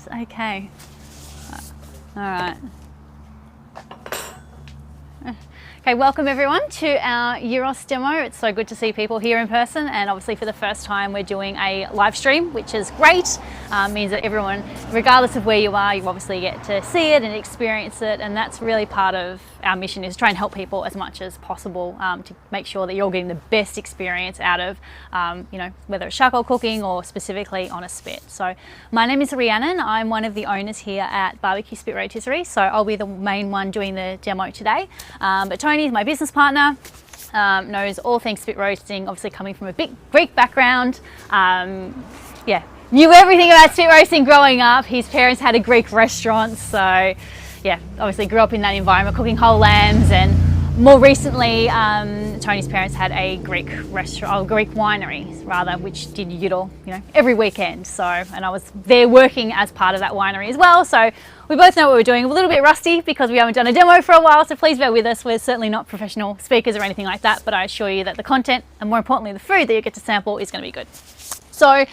Okay. All right. Okay, welcome everyone to our gyros demo. It's so good to see people here in person, and obviously for the first time we're doing a live stream, which is great. Means that everyone, regardless of where you are, you obviously get to see it and experience it, and that's really part of our mission, is try and help people as much as possible to make sure that you're getting the best experience out of, you know, whether it's charcoal cooking or specifically on a spit. So my name is Rhiannon. I'm one of the owners here at BBQ Spit Rotisseries, so I'll be the main one doing the demo today. But Tony is my business partner, knows all things spit roasting, obviously coming from a big Greek background. Yeah, knew everything about spit roasting growing up. His parents had a Greek restaurant, so yeah, obviously grew up in that environment, cooking whole lambs, and more recently, Tony's parents had a Greek restaurant, or Greek winery rather, which did gyro, you know, every weekend. So, and I was there working as part of that winery as well. So we both know what we're doing. A little bit rusty because we haven't done a demo for a while, so please bear with us. We're certainly not professional speakers or anything like that, but I assure you that the content, and more importantly the food that you get to sample, is going to be good. So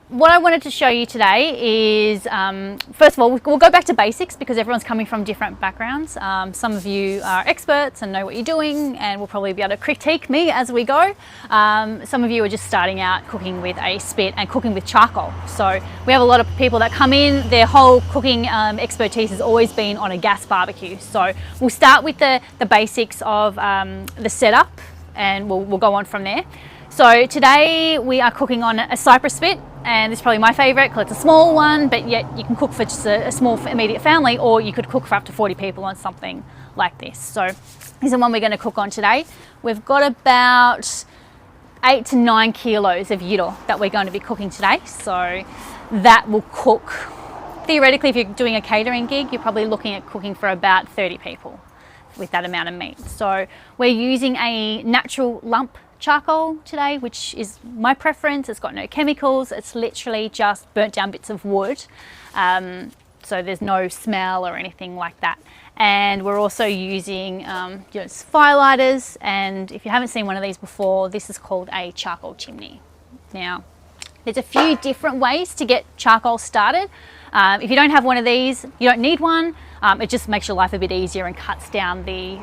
what I wanted to show you today is, first of all, we'll go back to basics because everyone's coming from different backgrounds. Some of you are experts and know what you're doing and will probably be able to critique me as we go. Some of you are just starting out cooking with a spit and cooking with charcoal. So we have a lot of people that come in, their whole cooking expertise has always been on a gas barbecue. So we'll start with the basics of the setup, and we'll go on from there. So today we are cooking on a Cyprus spit, and this is probably my favourite because it's a small one, but yet you can cook for just a small immediate family, or you could cook for up to 40 people on something like this. So this is the one we're going to cook on today. We've got about 8 to 9 kilos of gyro that we're going to be cooking today. So that will cook, theoretically, if you're doing a catering gig, you're probably looking at cooking for about 30 people with that amount of meat. So we're using a natural lump charcoal today, which is my preference. It's got no chemicals, it's literally just burnt down bits of wood, so there's no smell or anything like that. And we're also using Firelighters, and if you haven't seen one of these before, this is called a charcoal chimney. Now there's a few different ways to get charcoal started. If you don't have one of these, you don't need one. It just makes your life a bit easier and cuts down the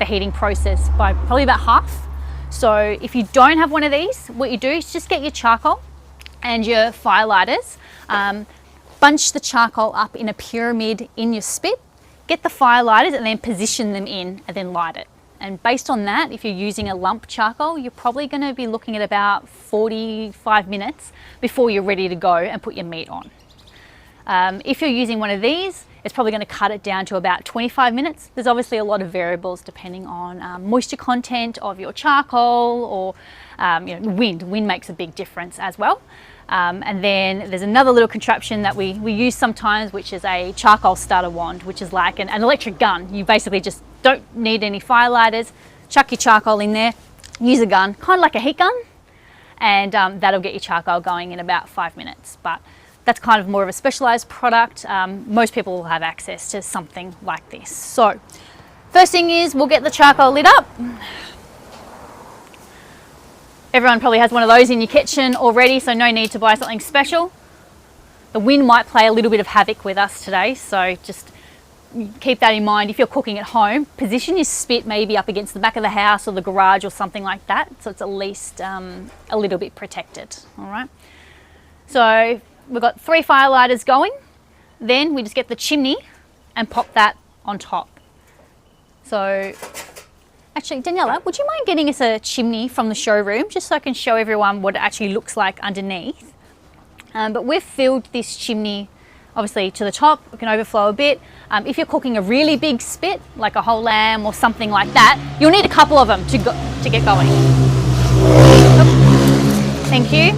heating process by probably about half. So if you don't have one of these, what you do is just get your charcoal and your Firelighters, bunch the charcoal up in a pyramid in your spit, get the Firelighters and then position them in and then light it. And based on that, if you're using a lump charcoal, you're probably going to be looking at about 45 minutes before you're ready to go and put your meat on. If you're using one of these, it's probably going to cut it down to about 25 minutes. There's obviously a lot of variables depending on moisture content of your charcoal, or you know, wind. Wind makes a big difference as well. And then there's another little contraption that we use sometimes, which is a charcoal starter wand, which is like an electric gun. You basically just don't need any Firelighters, chuck your charcoal in there, use a gun, kind of like a heat gun, and that'll get your charcoal going in about 5 minutes. But that's kind of more of a specialized product. Most people will have access to something like this. So first thing is, we'll get the charcoal lit up. Everyone probably has one of those in your kitchen already, so no need to buy something special. The wind might play a little bit of havoc with us today, so just keep that in mind. If you're cooking at home, position your spit maybe up against the back of the house or the garage or something like that, so it's at least a little bit protected. All right. So we've got 3 Firelighters going. Then we just get the chimney and pop that on top. So actually, Daniela, would you mind getting us a chimney from the showroom, just so I can show everyone what it actually looks like underneath? But we've filled this chimney obviously to the top. It can overflow a bit. If you're cooking a really big spit, like a whole lamb or something like that, you'll need a couple of them to get going. Oh, thank you.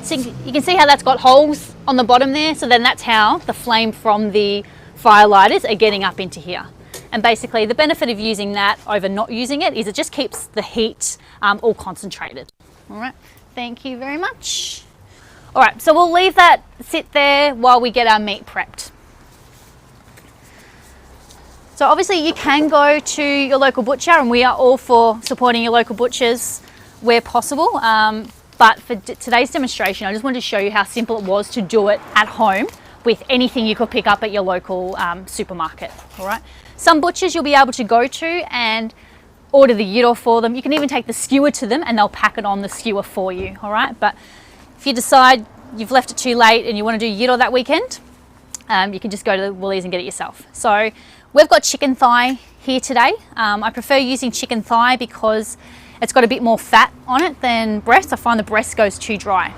So you can see how that's got holes on the bottom there. So then that's how the flame from the Firelighters are getting up into here. And basically the benefit of using that over not using it is it just keeps the heat all concentrated. All right, thank you very much. All right, so we'll leave that sit there while we get our meat prepped. So obviously you can go to your local butcher, and we are all for supporting your local butchers where possible. but for today's demonstration, I just wanted to show you how simple it was to do it at home with anything you could pick up at your local supermarket, all right? Some butchers you'll be able to go to and order the gyro for them. You can even take the skewer to them and they'll pack it on the skewer for you, all right? But if you decide you've left it too late and you want to do gyro that weekend, you can just go to the Woolies and get it yourself. So we've got chicken thigh here today. I prefer using chicken thigh because it's got a bit more fat on it than breast. I find the breast goes too dry.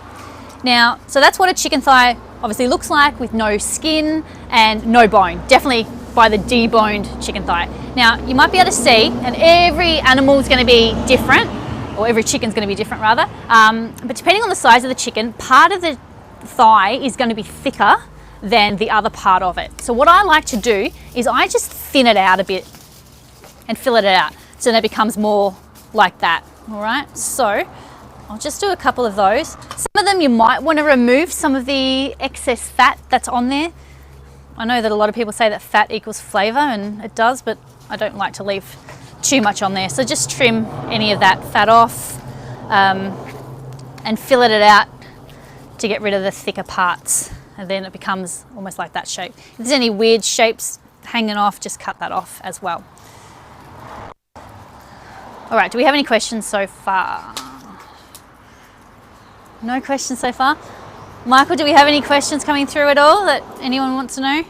Now, so that's what a chicken thigh obviously looks like, with no skin and no bone. Definitely by the deboned chicken thigh. Now, you might be able to see, and every animal is going to be different, or every chicken's going to be different rather, but depending on the size of the chicken, part of the thigh is going to be thicker than the other part of it. So what I like to do is I just thin it out a bit and fill it out so that it becomes more like that, all right? So I'll just do a couple of those. Some of them you might want to remove some of the excess fat that's on there. I know that a lot of people say that fat equals flavour, and it does, but I don't like to leave too much on there. So just trim any of that fat off and fill it out to get rid of the thicker parts, and then it becomes almost like that shape. If there's any weird shapes hanging off, just cut that off as well. All right, do we have any questions so far? No questions so far? Michael, do we have any questions coming through at all that anyone wants to know? Yeah,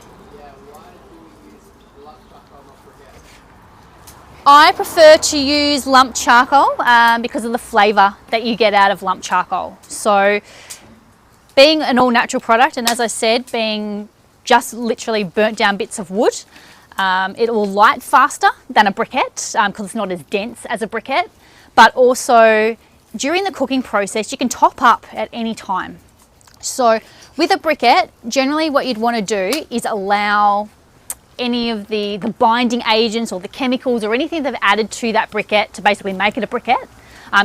why do you use lump charcoal, not briquettes? I prefer to use lump charcoal because of the flavour that you get out of lump charcoal. So being an all-natural product, and as I said, being just literally burnt down bits of wood, it will light faster than a briquette because it's not as dense as a briquette, but also during the cooking process, you can top up at any time. So with a briquette, generally what you'd want to do is allow any of the binding agents or the chemicals or anything they've added to that briquette to basically make it a briquette.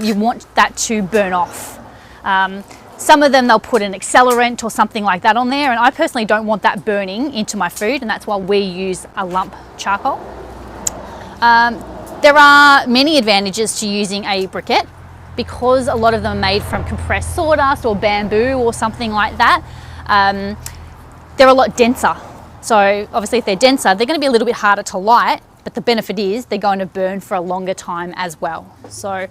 You want that to burn off. Some of them they'll put an accelerant or something like that on there, and I personally don't want that burning into my food, and that's why we use a lump charcoal. There are many advantages to using a briquette, because a lot of them are made from compressed sawdust or bamboo or something like that. They're a lot denser. So obviously if they're denser, they're going to be a little bit harder to light, but the benefit is they're going to burn for a longer time as well. So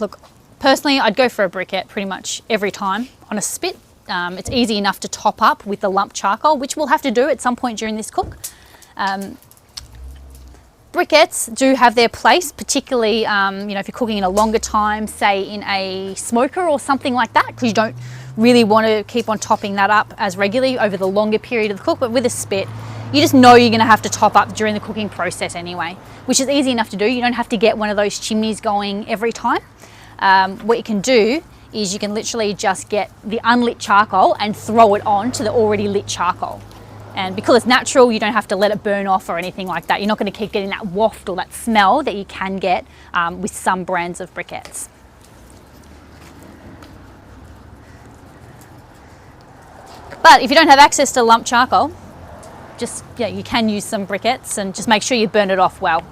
look, personally, I'd go for a briquette pretty much every time on a spit. It's easy enough to top up with the lump charcoal, which we'll have to do at some point during this cook. Briquettes do have their place, particularly you know, if you're cooking in a longer time, say in a smoker or something like that, because you don't really want to keep on topping that up as regularly over the longer period of the cook. But with a spit, you just know you're going to have to top up during the cooking process anyway, which is easy enough to do. You don't have to get one of those chimneys going every time. What you can do is you can literally just get the unlit charcoal and throw it on to the already lit charcoal. And because it's natural, you don't have to let it burn off or anything like that. You're not going to keep getting that waft or that smell that you can get with some brands of briquettes. But if you don't have access to lump charcoal, just, yeah, you can use some briquettes, and just make sure you burn it off well.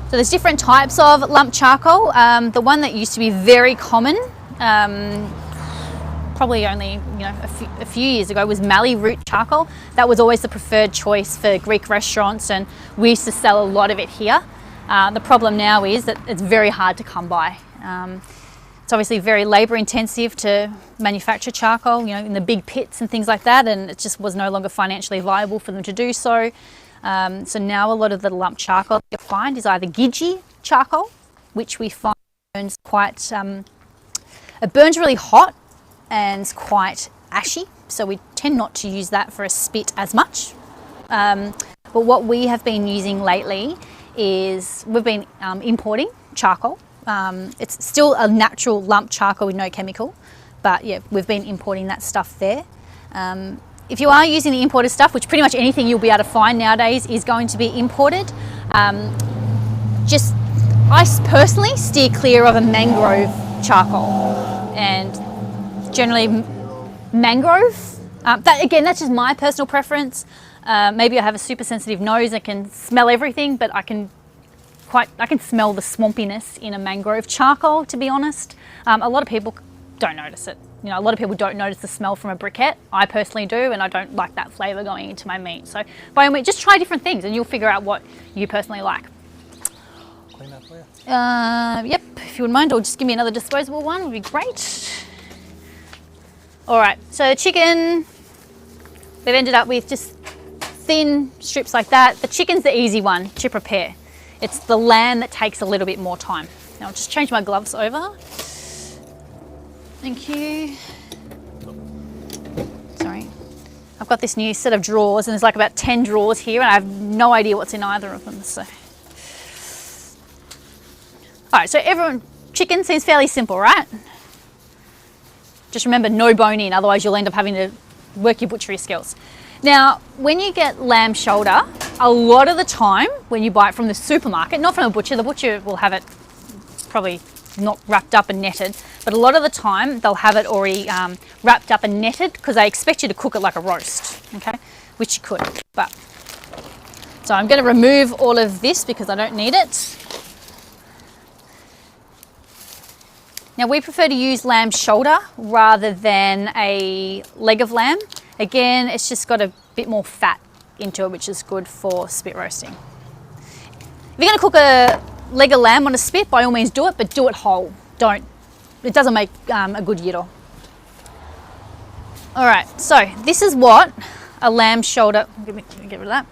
So there's different types of lump charcoal. The one that used to be very common, probably only a few years ago, was mallee root charcoal. That was always the preferred choice for Greek restaurants, and we used to sell a lot of it here. The problem now is that it's very hard to come by. It's obviously very labour intensive to manufacture charcoal, you know, in the big pits and things like that, and it just was no longer financially viable for them to do so. So now a lot of the lump charcoal that you'll find is either veggie charcoal, which we find burns quite, it burns really hot and it's quite ashy, so we tend not to use that for a spit as much. But what we have been using lately is we've been importing charcoal. It's still a natural lump charcoal with no chemical, but yeah, we've been importing that stuff there. If you are using the imported stuff, which pretty much anything you'll be able to find nowadays is going to be imported, I personally steer clear of a mangrove charcoal, and generally mangrove, that's just my personal preference. Maybe I have a super sensitive nose, I can smell everything, but I can I can smell the swampiness in a mangrove charcoal, to be honest. A lot of people don't notice it. You know, a lot of people don't notice the smell from a briquette. I personally do, and I don't like that flavour going into my meat. So by all means, just try different things and you'll figure out what you personally like. Clean that for you. Yep, if you wouldn't mind, or just give me another disposable one would be great. All right, so the chicken, we've ended up with just thin strips like that. The chicken's the easy one to prepare. It's the lamb that takes a little bit more time. Now I'll just change my gloves over. Thank you. Sorry. I've got this new set of drawers and there's like about 10 drawers here and I have no idea what's in either of them. So, all right, so chicken seems fairly simple, right? Just remember, no bone in, otherwise you'll end up having to work your butchery skills. Now, when you get lamb shoulder, a lot of the time when you buy it from the supermarket, not from the butcher will have it probably not wrapped up and netted, but a lot of the time they'll have it already wrapped up and netted because they expect you to cook it like a roast, okay? Which you could, but. So I'm gonna remove all of this because I don't need it. Now we prefer to use lamb shoulder rather than a leg of lamb. Again, it's just got a bit more fat into it, which is good for spit roasting. If you're gonna cook a leg of lamb on a spit, by all means do it, but do it whole. It doesn't make a good gyro. All right, so this is what a lamb shoulder, get rid of that.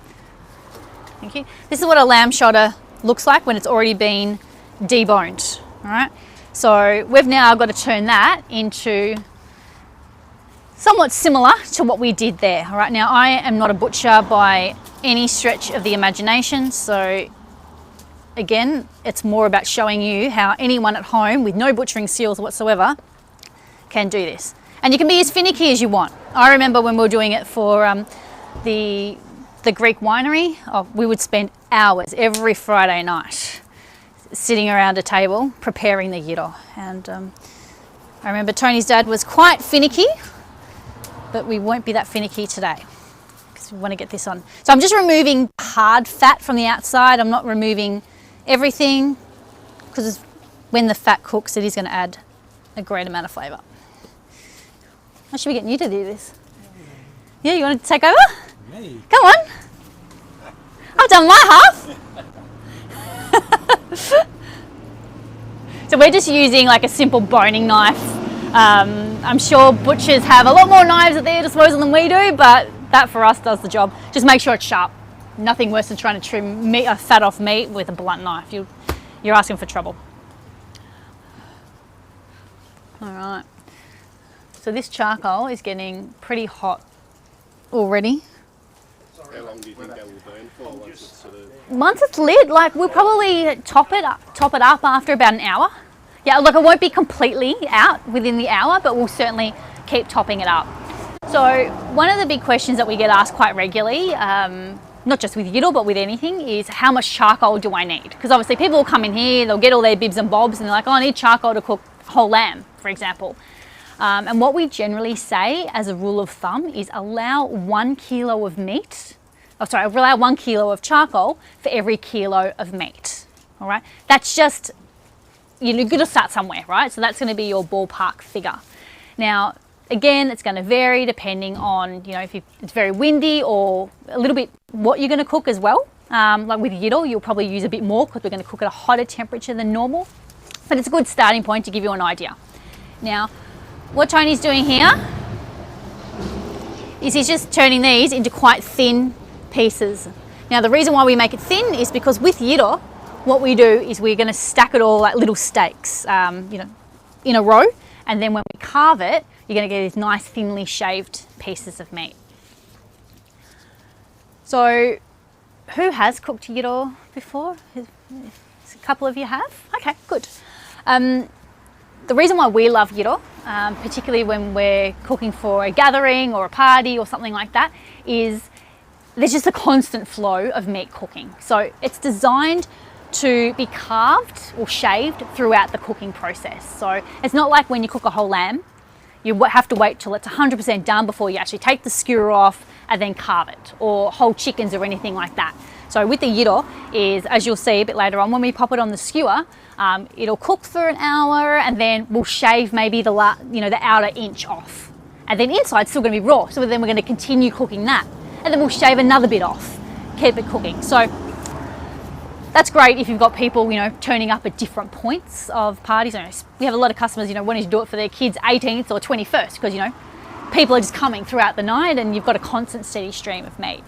Thank you. This is what a lamb shoulder looks like when it's already been deboned, all right? So we've now got to turn that into somewhat similar to what we did there, all right? Now, I am not a butcher by any stretch of the imagination, so again, it's more about showing you how anyone at home with no butchering skills whatsoever can do this. And you can be as finicky as you want. I remember when we were doing it for the Greek winery, we would spend hours every Friday night sitting around a table preparing the gyro. And I remember Tony's dad was quite finicky, but we won't be that finicky today because we want to get this on. So I'm just removing hard fat from the outside. I'm not removing everything because when the fat cooks, it is going to add a great amount of flavour. I should be getting you to do this. Yeah, you want to take over? Me? Come on. I've done my half. So we're just using like a simple boning knife. I'm sure butchers have a lot more knives at their disposal than we do, but that for us does the job. Just make sure it's sharp. Nothing worse than trying to trim fat off meat with a blunt knife. You're asking for trouble. All right. So this charcoal is getting pretty hot already. How long do you think that will burn for once it's sort of... Once it's lit, like we'll probably top it up after about an hour. Yeah, look, it won't be completely out within the hour, but we'll certainly keep topping it up. So one of the big questions that we get asked quite regularly, not just with gyro, but with anything, is how much charcoal do I need? Because obviously people will come in here, they'll get all their bibs and bobs, and they're like, oh, I need charcoal to cook whole lamb, for example. And what we generally say as a rule of thumb is allow 1 kilo of meat, allow 1 kilo of charcoal for every kilo of meat, all right? That's just, you're going to start somewhere, right? So that's going to be your ballpark figure. Now, again, it's going to vary depending on, if it's very windy or a little bit what you're going to cook as well. Like with gyro, you'll probably use a bit more because we're going to cook at a hotter temperature than normal. But it's a good starting point to give you an idea. Now, what Tony's doing here is he's just turning these into quite thin pieces. Now, the reason why we make it thin is because with gyro, what we do is we're going to stack it all like little steaks, in a row. And then when we carve it, you're going to get these nice thinly shaved pieces of meat. So, who has cooked gyro before? A couple of you have? Okay, good. The reason why we love gyro, particularly when we're cooking for a gathering or a party or something like that, is there's just a constant flow of meat cooking. So it's designed to be carved or shaved throughout the cooking process. So it's not like when you cook a whole lamb, you have to wait till it's 100% done before you actually take the skewer off and then carve it, or whole chickens or anything like that. So with the gyro is, as you'll see a bit later on, when we pop it on the skewer, it'll cook for an hour, and then we'll shave maybe the outer inch off. And then inside's still going to be raw, so then we're going to continue cooking that. And then we'll shave another bit off, keep it cooking. So that's great if you've got people, turning up at different points of parties. We have a lot of customers, wanting to do it for their kids' 18th or 21st, because, people are just coming throughout the night and you've got a constant steady stream of meat.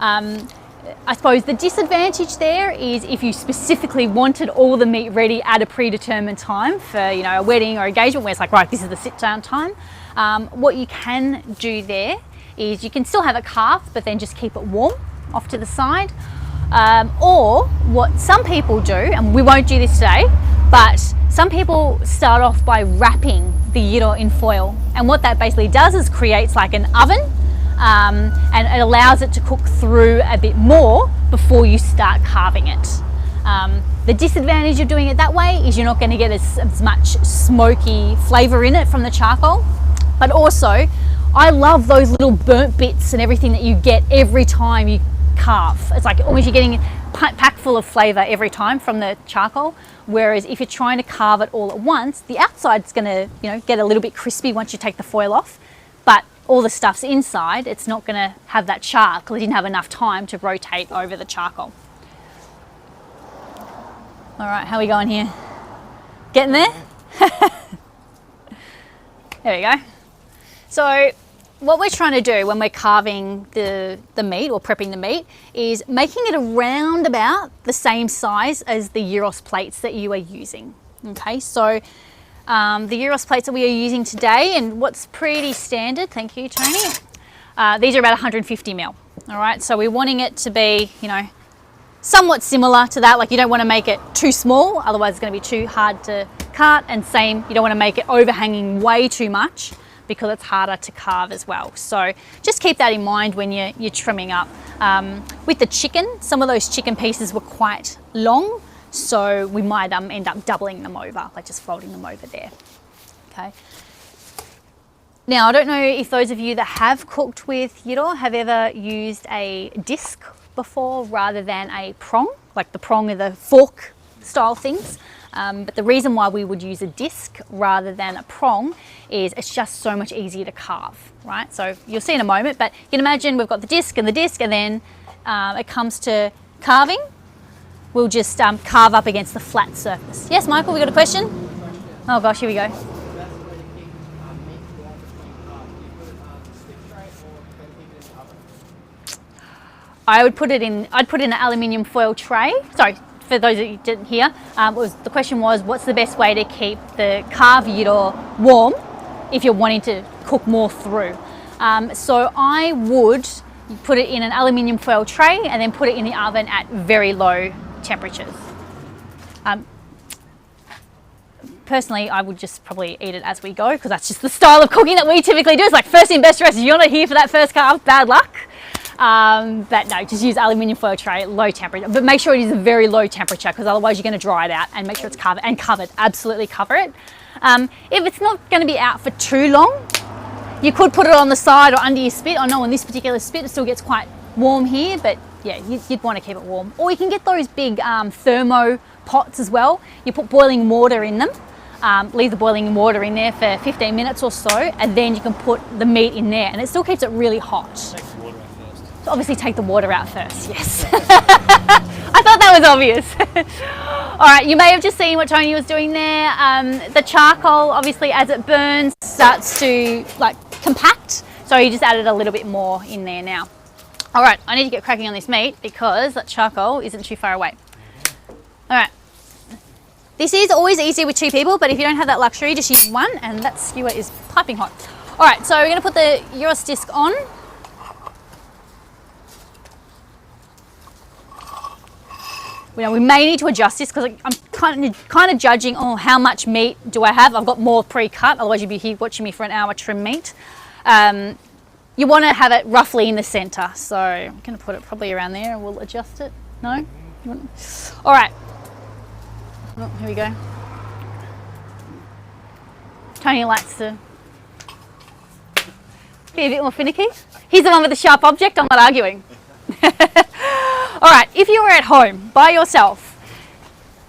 I suppose the disadvantage there is if you specifically wanted all the meat ready at a predetermined time for, a wedding or engagement where it's like, right, this is the sit down time. What you can do there is you can still have it carved, but then just keep it warm off to the side. Or what some people do, and we won't do this today, but some people start off by wrapping the gyro in foil. And what that basically does is creates like an oven, and it allows it to cook through a bit more before you start carving it. The disadvantage of doing it that way is you're not going to get as much smoky flavour in it from the charcoal. But also, I love those little burnt bits and everything that you get every time you carve. It's like almost you're getting a pack full of flavour every time from the charcoal. Whereas if you're trying to carve it all at once, the outside's going to, get a little bit crispy once you take the foil off. But all the stuff's inside, it's not going to have that char because it didn't have enough time to rotate over the charcoal. All right, how are we going here? Getting there? There we go. So what we're trying to do when we're carving the meat or prepping the meat is making it around about the same size as the gyros plates that you are using. Okay, so the gyros plates that we are using today, and what's pretty standard, thank you Tony, these are about 150 mil. All right, so we're wanting it to be, somewhat similar to that. Like you don't want to make it too small, otherwise it's going to be too hard to cut, and same, you don't want to make it overhanging way too much because it's harder to carve as well. So just keep that in mind when you're trimming up. With the chicken, some of those chicken pieces were quite long, so we might end up doubling them over, like just folding them over there. Okay. Now, I don't know if those of you that have cooked with gyro have ever used a disc before rather than a prong, like the prong are the fork style things. But the reason why we would use a disc rather than a prong is it's just so much easier to carve, right? So you'll see in a moment, but you can imagine we've got the disc, and then it comes to carving, we'll just carve up against the flat surface. Yes, Michael, we got a question? Oh gosh, here we go. I'd put it in an aluminium foil tray. Sorry, for those that you didn't hear, the question was, what's the best way to keep the carved gyro warm if you're wanting to cook more through? So I would put it in an aluminium foil tray and then put it in the oven at very low temperatures. Personally, I would just probably eat it as we go because that's just the style of cooking that we typically do. It's like first in, best dressed. If you're not here for that first carve, bad luck. But no, just use aluminium foil tray at low temperature, but make sure it is a very low temperature because otherwise you're going to dry it out, and make sure it's covered, absolutely cover it. If it's not going to be out for too long, you could put it on the side or under your spit. I know on this particular spit it still gets quite warm here, but yeah, you'd want to keep it warm. Or you can get those big thermo pots as well. You put boiling water in them, leave the boiling water in there for 15 minutes or so, and then you can put the meat in there and it still keeps it really hot. So obviously take the water out first, yes. I thought that was obvious. All right, you may have just seen what Tony was doing there. The charcoal, obviously as it burns, starts to like compact. So he just added a little bit more in there now. All right, I need to get cracking on this meat because that charcoal isn't too far away. All right. This is always easier with two people, but if you don't have that luxury, just use one, and that skewer is piping hot. All right, so we're gonna put the gyros disc on. We may need to adjust this because I'm kind of judging, how much meat do I have? I've got more pre-cut, otherwise you'd be here watching me for an hour trim meat. You want to have it roughly in the center, so I'm going to put it probably around there and we'll adjust it. No? All right. Oh, here we go. Tony likes to be a bit more finicky. He's the one with the sharp object, I'm not arguing. All right, if you were at home by yourself,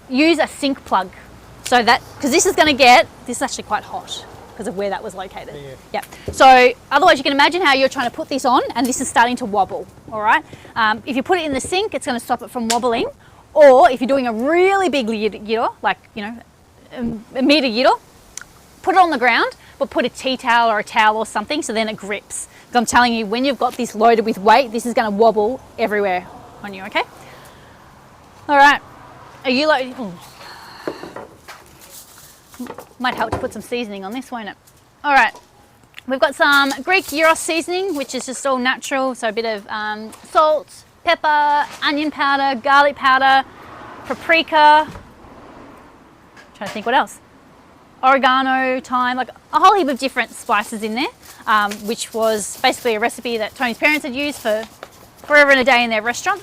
use a sink plug. So that, because this is actually quite hot because of where that was located. Yeah. So otherwise you can imagine how you're trying to put this on and this is starting to wobble, all right? If you put it in the sink, it's going to stop it from wobbling. Or if you're doing a really big gyro, like, you know, a meter gyro, put it on the ground, but put a tea towel or a towel or something so then it grips. Because I'm telling you, when you've got this loaded with weight, this is going to wobble everywhere on you, okay? All right. Are you loaded? Might help to put some seasoning on this, won't it? All right, we've got some Greek Gyros seasoning, which is just all natural. So a bit of salt, pepper, onion powder, garlic powder, paprika. Trying to think what else. Oregano, thyme, like a whole heap of different spices in there, which was basically a recipe that Tony's parents had used for forever and a day in their restaurant.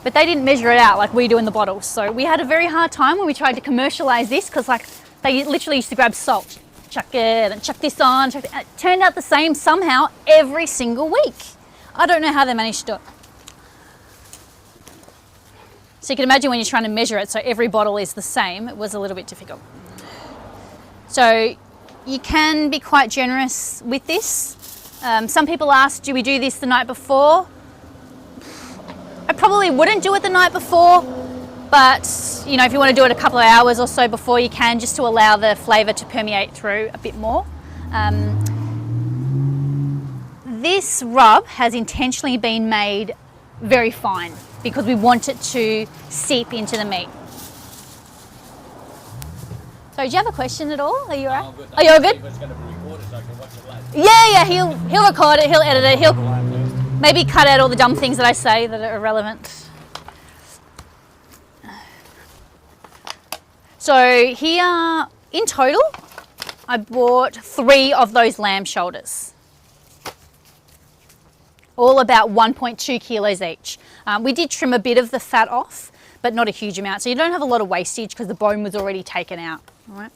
But they didn't measure it out like we do in the bottles. So we had a very hard time when we tried to commercialize this because like they literally used to grab salt, chuck it and chuck this on. Chuck it. It turned out the same somehow every single week. I don't know how they managed to do it. So you can imagine when you're trying to measure it so every bottle is the same, it was a little bit difficult. So you can be quite generous with this. Some people ask, do we do this the night before? I probably wouldn't do it the night before, but you know, if you want to do it a couple of hours or so before, you can, just to allow the flavour to permeate through a bit more. This rub has intentionally been made very fine because we want it to seep into the meat. So, do you have a question at all? Are you all right? Are you all good? Yeah, he'll record it, he'll edit it, he'll maybe cut out all the dumb things that I say that are irrelevant. So here, in total, I bought 3 of those lamb shoulders. All about 1.2 kilos each. We did trim a bit of the fat off, but not a huge amount. So you don't have a lot of wastage because the bone was already taken out. All right.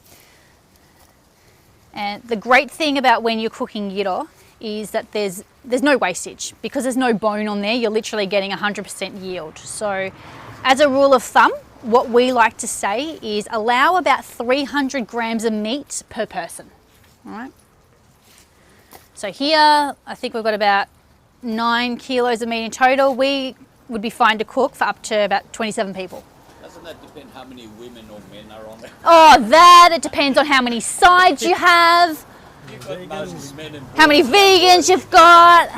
And the great thing about when you're cooking gyro is that there's no wastage because there's no bone on there. You're literally getting 100% yield. So as a rule of thumb, what we like to say is allow about 300 grams of meat per person. All right. So here, I think we've got about 9 kilos of meat in total. We would be fine to cook for up to about 27 people. Doesn't that depend how many women or men are on there? Oh, it depends on how many sides you have. How many vegans you've got.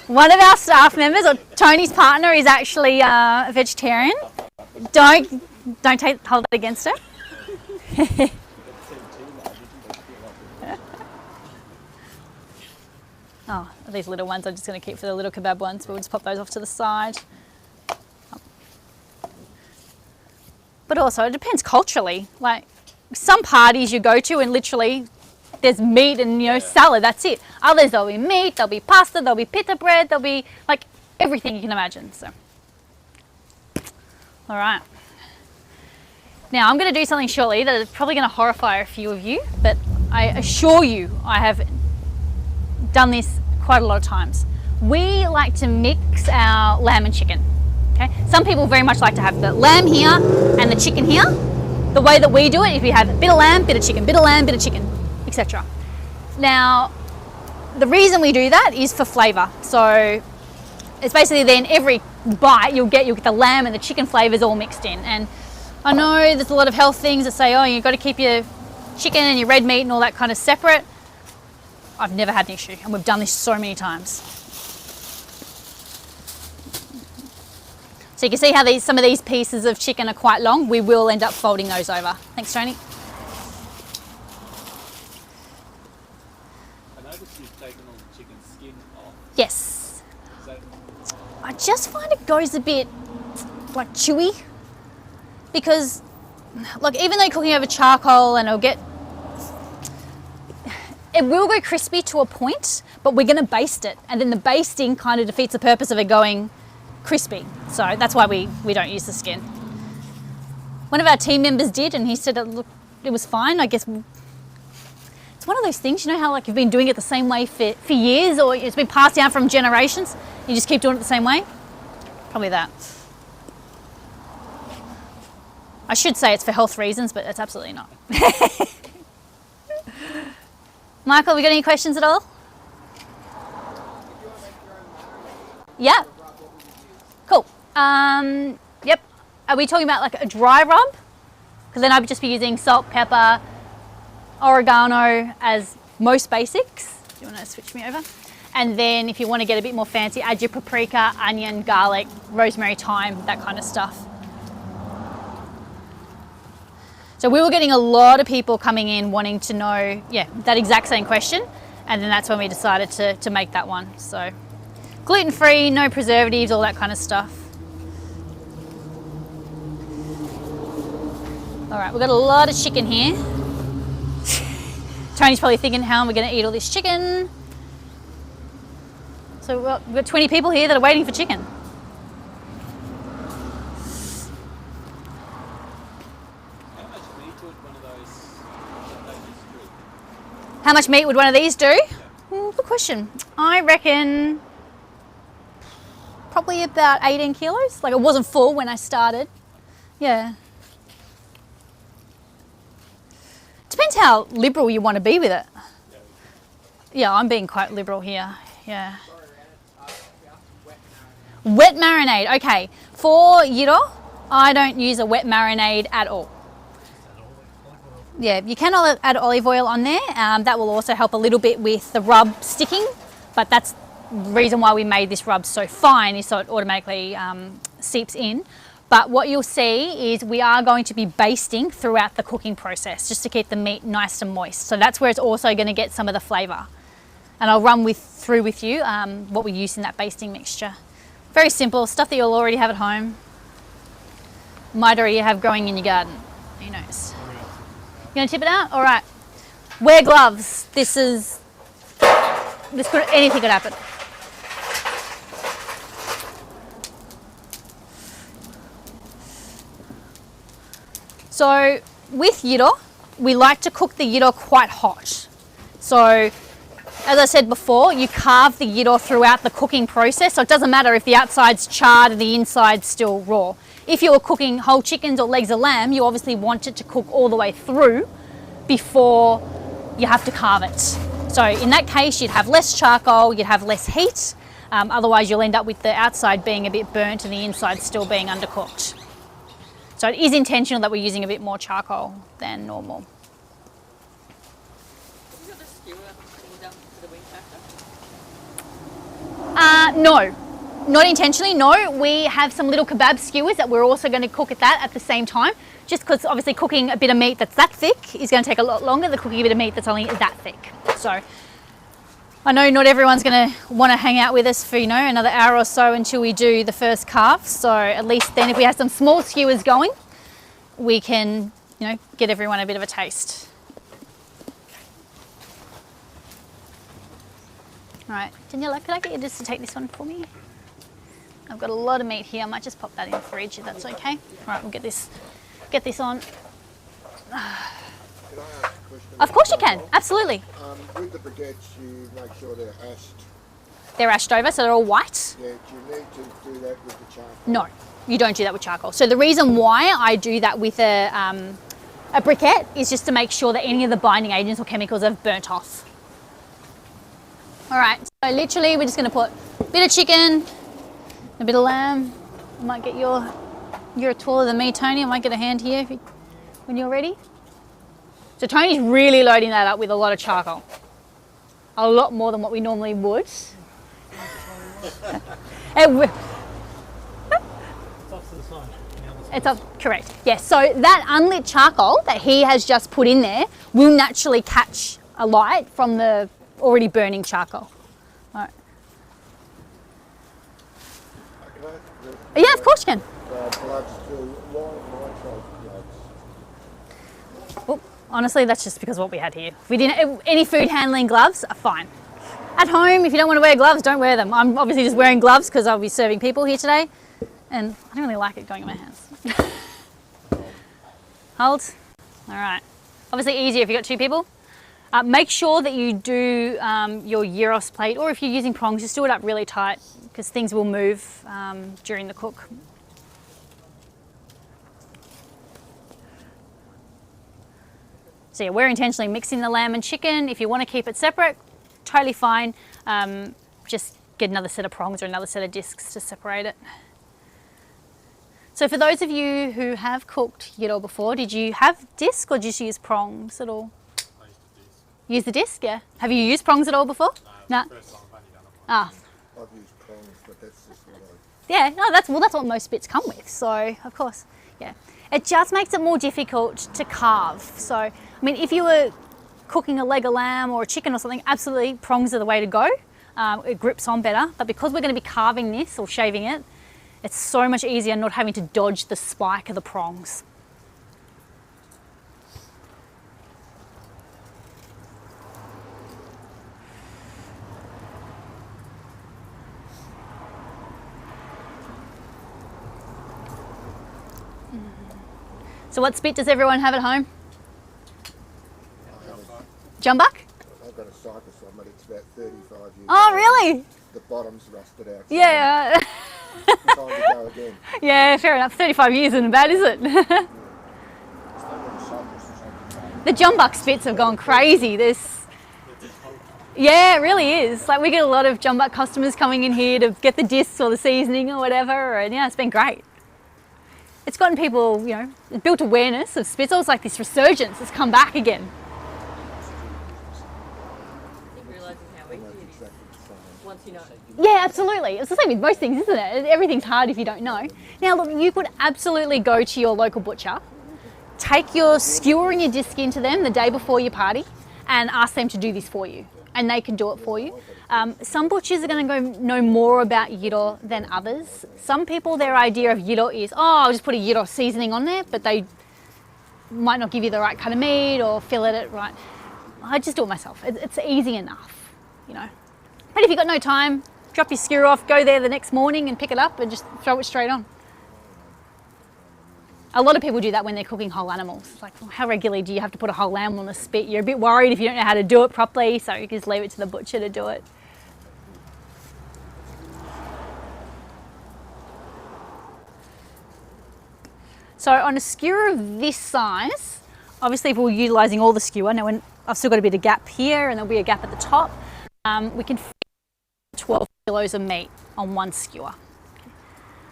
One of our staff members, or Tony's partner, is actually a vegetarian. Don't hold it against her. Oh, these little ones I'm just going to keep for the little kebab ones, but we'll just pop those off to the side. But also, it depends culturally. Like, some parties you go to and literally there's meat and, you know, salad, that's it. Others, there'll be meat, there'll be pasta, there'll be pita bread, there'll be, like, everything you can imagine, so. All right. Now, I'm going to do something shortly that is probably going to horrify a few of you, but I assure you I have done this quite a lot of times. We like to mix our lamb and chicken. Okay? Some people very much like to have the lamb here and the chicken here. The way that we do it is we have a bit of lamb, bit of chicken, bit of lamb, bit of chicken, etc. Now, the reason we do that is for flavour. So it's basically then every bite you'll get the lamb and the chicken flavours all mixed in. And I know there's a lot of health things that say, oh, you've got to keep your chicken and your red meat and all that kind of separate. I've never had an issue, and we've done this so many times. So you can see how some of these pieces of chicken are quite long. We will end up folding those over. Thanks, Tony. I noticed you've taken all the chicken skin off. Yes. I just find it goes a bit like chewy because, like, even though you're cooking over charcoal and it will go crispy to a point, but we're going to baste it, and then the basting kind of defeats the purpose of it going crispy. So that's why we don't use the skin. One of our team members did, and he said it was fine. I guess it's one of those things, you know how like you've been doing it the same way for years, or it's been passed down from generations. You just keep doing it the same way? Probably that. I should say it's for health reasons, but it's absolutely not. Michael, we got any questions at all? Yeah. Cool. Yep. Are we talking about like a dry rub? Because then I would just be using salt, pepper, oregano as most basics. Do you want to switch me over? And then if you want to get a bit more fancy, add your paprika, onion, garlic, rosemary, thyme, that kind of stuff. So we were getting a lot of people coming in wanting to know, yeah, that exact same question. And then that's when we decided to make that one. So gluten-free, no preservatives, all that kind of stuff. All right, we've got a lot of chicken here. Tony's probably thinking, how am I going to eat all this chicken? So we've got 20 people here that are waiting for chicken. How much meat would one of these do? Good question. I reckon probably about 18 kilos. Like it wasn't full when I started. Yeah. Depends how liberal you want to be with it. Yeah, I'm being quite liberal here. Yeah. Wet marinade. Okay. For gyro, I don't use a wet marinade at all. Yeah, you can add olive oil on there. That will also help a little bit with the rub sticking, but that's the reason why we made this rub so fine is so it automatically seeps in. But what you'll see is we are going to be basting throughout the cooking process just to keep the meat nice and moist. So that's where it's also going to get some of the flavour. And I'll run through with you what we use in that basting mixture. Very simple, stuff that you'll already have at home. Might already have growing in your garden, who knows. You gonna tip it out? All right. Wear gloves. Anything could happen. So with gyro, we like to cook the gyro quite hot. So as I said before, you carve the gyro throughout the cooking process. So it doesn't matter if the outside's charred and the inside's still raw. If you're cooking whole chickens or legs of lamb, you obviously want it to cook all the way through before you have to carve it. So in that case, you'd have less charcoal, you'd have less heat. Otherwise, you'll end up with the outside being a bit burnt and the inside still being undercooked. So it is intentional that we're using a bit more charcoal than normal. Have you got the skewer cleaned up for the wing factor? No. Not intentionally, no. We have some little kebab skewers that we're also going to cook at the same time, just because obviously cooking a bit of meat that's that thick is going to take a lot longer than cooking a bit of meat that's only that thick. So I know not everyone's going to want to hang out with us for, another hour or so until we do the first carve. So at least then if we have some small skewers going, we can, get everyone a bit of a taste. All right, Daniela, could I get you just to take this one for me? I've got a lot of meat here. I might just pop that in the fridge if that's okay. All right, we'll get this on. Can I ask a question? Of course you can, absolutely. With the briquettes, you make sure they're ashed. They're ashed over, so they're all white. Yeah, do you need to do that with the charcoal? No, you don't do that with charcoal. So the reason why I do that with a briquette is just to make sure that any of the binding agents or chemicals have burnt off. All right, so literally we're just gonna put a bit of chicken, a bit of lamb. I might get you're taller than me, Tony. I might get a hand here when you're ready. So Tony's really loading that up with a lot of charcoal. A lot more than what we normally would. It's up, correct. Yes, so that unlit charcoal that he has just put in there will naturally catch a light from the already burning charcoal. All right. Yeah, of course you can. Well, honestly, that's just because of what we had here. If we didn't, any food handling gloves are fine. At home, if you don't want to wear gloves, don't wear them. I'm obviously just wearing gloves because I'll be serving people here today, and I don't really like it going in my hands. Hold. All right. Obviously easier if you've got two people. Make sure that you do your gyros plate, or if you're using prongs, just do it up really tight because things will move during the cook. So yeah, we're intentionally mixing the lamb and chicken. If you want to keep it separate, totally fine. Just get another set of prongs or another set of discs to separate it. So for those of you who have cooked gyro before, did you have disc or just use prongs at all? Use the disc, yeah. Have you used prongs at all before? No. Ah. I've used prongs, but that's just what Yeah, no, that's what most spits come with. So of course, yeah. It just makes it more difficult to carve. So I mean, if you were cooking a leg of lamb or a chicken or something, absolutely prongs are the way to go. It grips on better. But because we're going to be carving this or shaving it, it's so much easier not having to dodge the spike of the prongs. So what spit does everyone have at home? Jumbuck? I've got a Cyprus one, but it's about 35 years Oh, old. really? The bottom's rusted out. So Yeah. it's time to go again. Yeah, fair enough. 35 years isn't bad, is it? The jumbuck spits have gone crazy. Yeah, it really is. Like we get a lot of jumbuck customers coming in here to get the discs or the seasoning or whatever, and yeah, it's been great. It's gotten people, you know, it built awareness of spits. It's like this resurgence. It's come back again. Yeah, absolutely. It's the same with most things, isn't it? Everything's hard if you don't know. Now, look, you could absolutely go to your local butcher, take your skewer and your disc into them the day before your party, and ask them to do this for you. And they can do it for you. Some butchers are going to go know more about gyro than others. Some people, their idea of gyro is, oh, I'll just put a gyro seasoning on there, but they might not give you the right kind of meat or fillet it right. I just do it myself. It's easy enough, you know. But if you've got no time, drop your skewer off, go there the next morning and pick it up and just throw it straight on. A lot of people do that when they're cooking whole animals. Like, well, how regularly do you have to put a whole lamb on a spit? You're a bit worried if you don't know how to do it properly, so you can just leave it to the butcher to do it. So on a skewer of this size, obviously if we're utilising all the skewer, now I've still got a bit of gap here and there'll be a gap at the top, we can fit 12 kilos of meat on one skewer.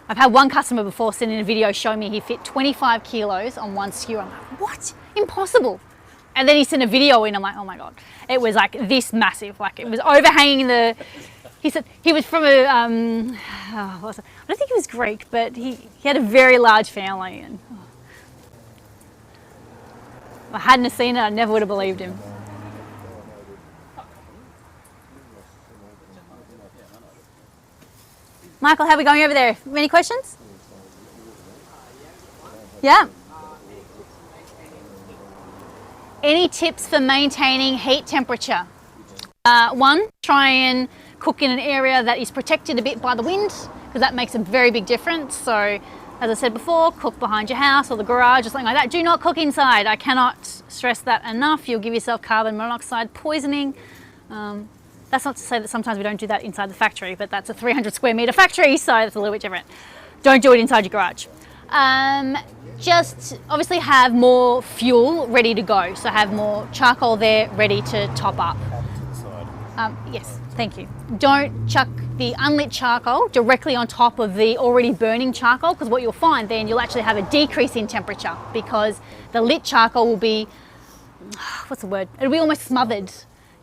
I've had one customer before send in a video showing me he fit 25 kilos on one skewer. I'm like, what? Impossible. And then he sent a video in, I'm like, oh my God. It was like this massive, like it was overhanging the, he said, he was from a, I don't think he was Greek, but he had a very large family. And if I hadn't have seen it, I never would have believed him. Michael, how are we going over there? Any questions? Yeah. Any tips for maintaining heat temperature? One, try and cook in an area that is protected a bit by the wind, because that makes a very big difference. So, as I said before, cook behind your house or the garage or something like that. Do not cook inside. I cannot stress that enough. You'll give yourself carbon monoxide poisoning. That's not to say that sometimes we don't do that inside the factory, but that's a 300 square metre factory, so that's a little bit different. Don't do it inside your garage. Just obviously have more fuel ready to go, so have more charcoal there ready to top up. Yes, thank you. Don't chuck the unlit charcoal directly on top of the already burning charcoal, because what you'll find then, you'll actually have a decrease in temperature because the lit charcoal will be, what's the word? It'll be almost smothered.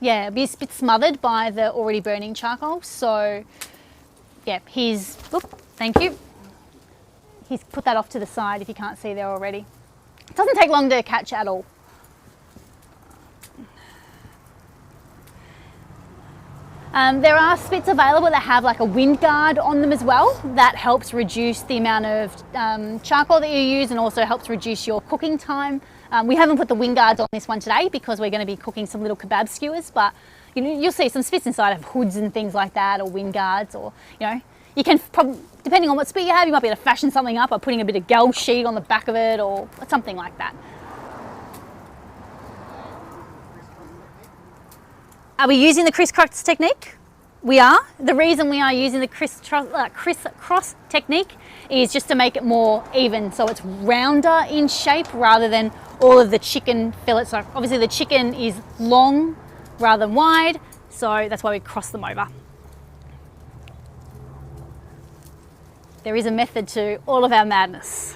Yeah, it'll be a bit smothered by the already burning charcoal. So yeah, thank you. He's put that off to the side if you can't see there already. It doesn't take long to catch at all. There are spits available that have like a wind guard on them as well. That helps reduce the amount of charcoal that you use and also helps reduce your cooking time. We haven't put the wind guards on this one today because we're going to be cooking some little kebab skewers, but you'll see some spits inside have hoods and things like that, or wind guards, or you can probably, depending on what spit you have, you might be able to fashion something up by putting a bit of gel sheet on the back of it or something like that. Are we using the crisscross technique? We are. The reason we are using the crisscross technique is just to make it more even, so it's rounder in shape rather than all of the chicken fillets. So obviously the chicken is long rather than wide, so that's why we cross them over. There is a method to all of our madness.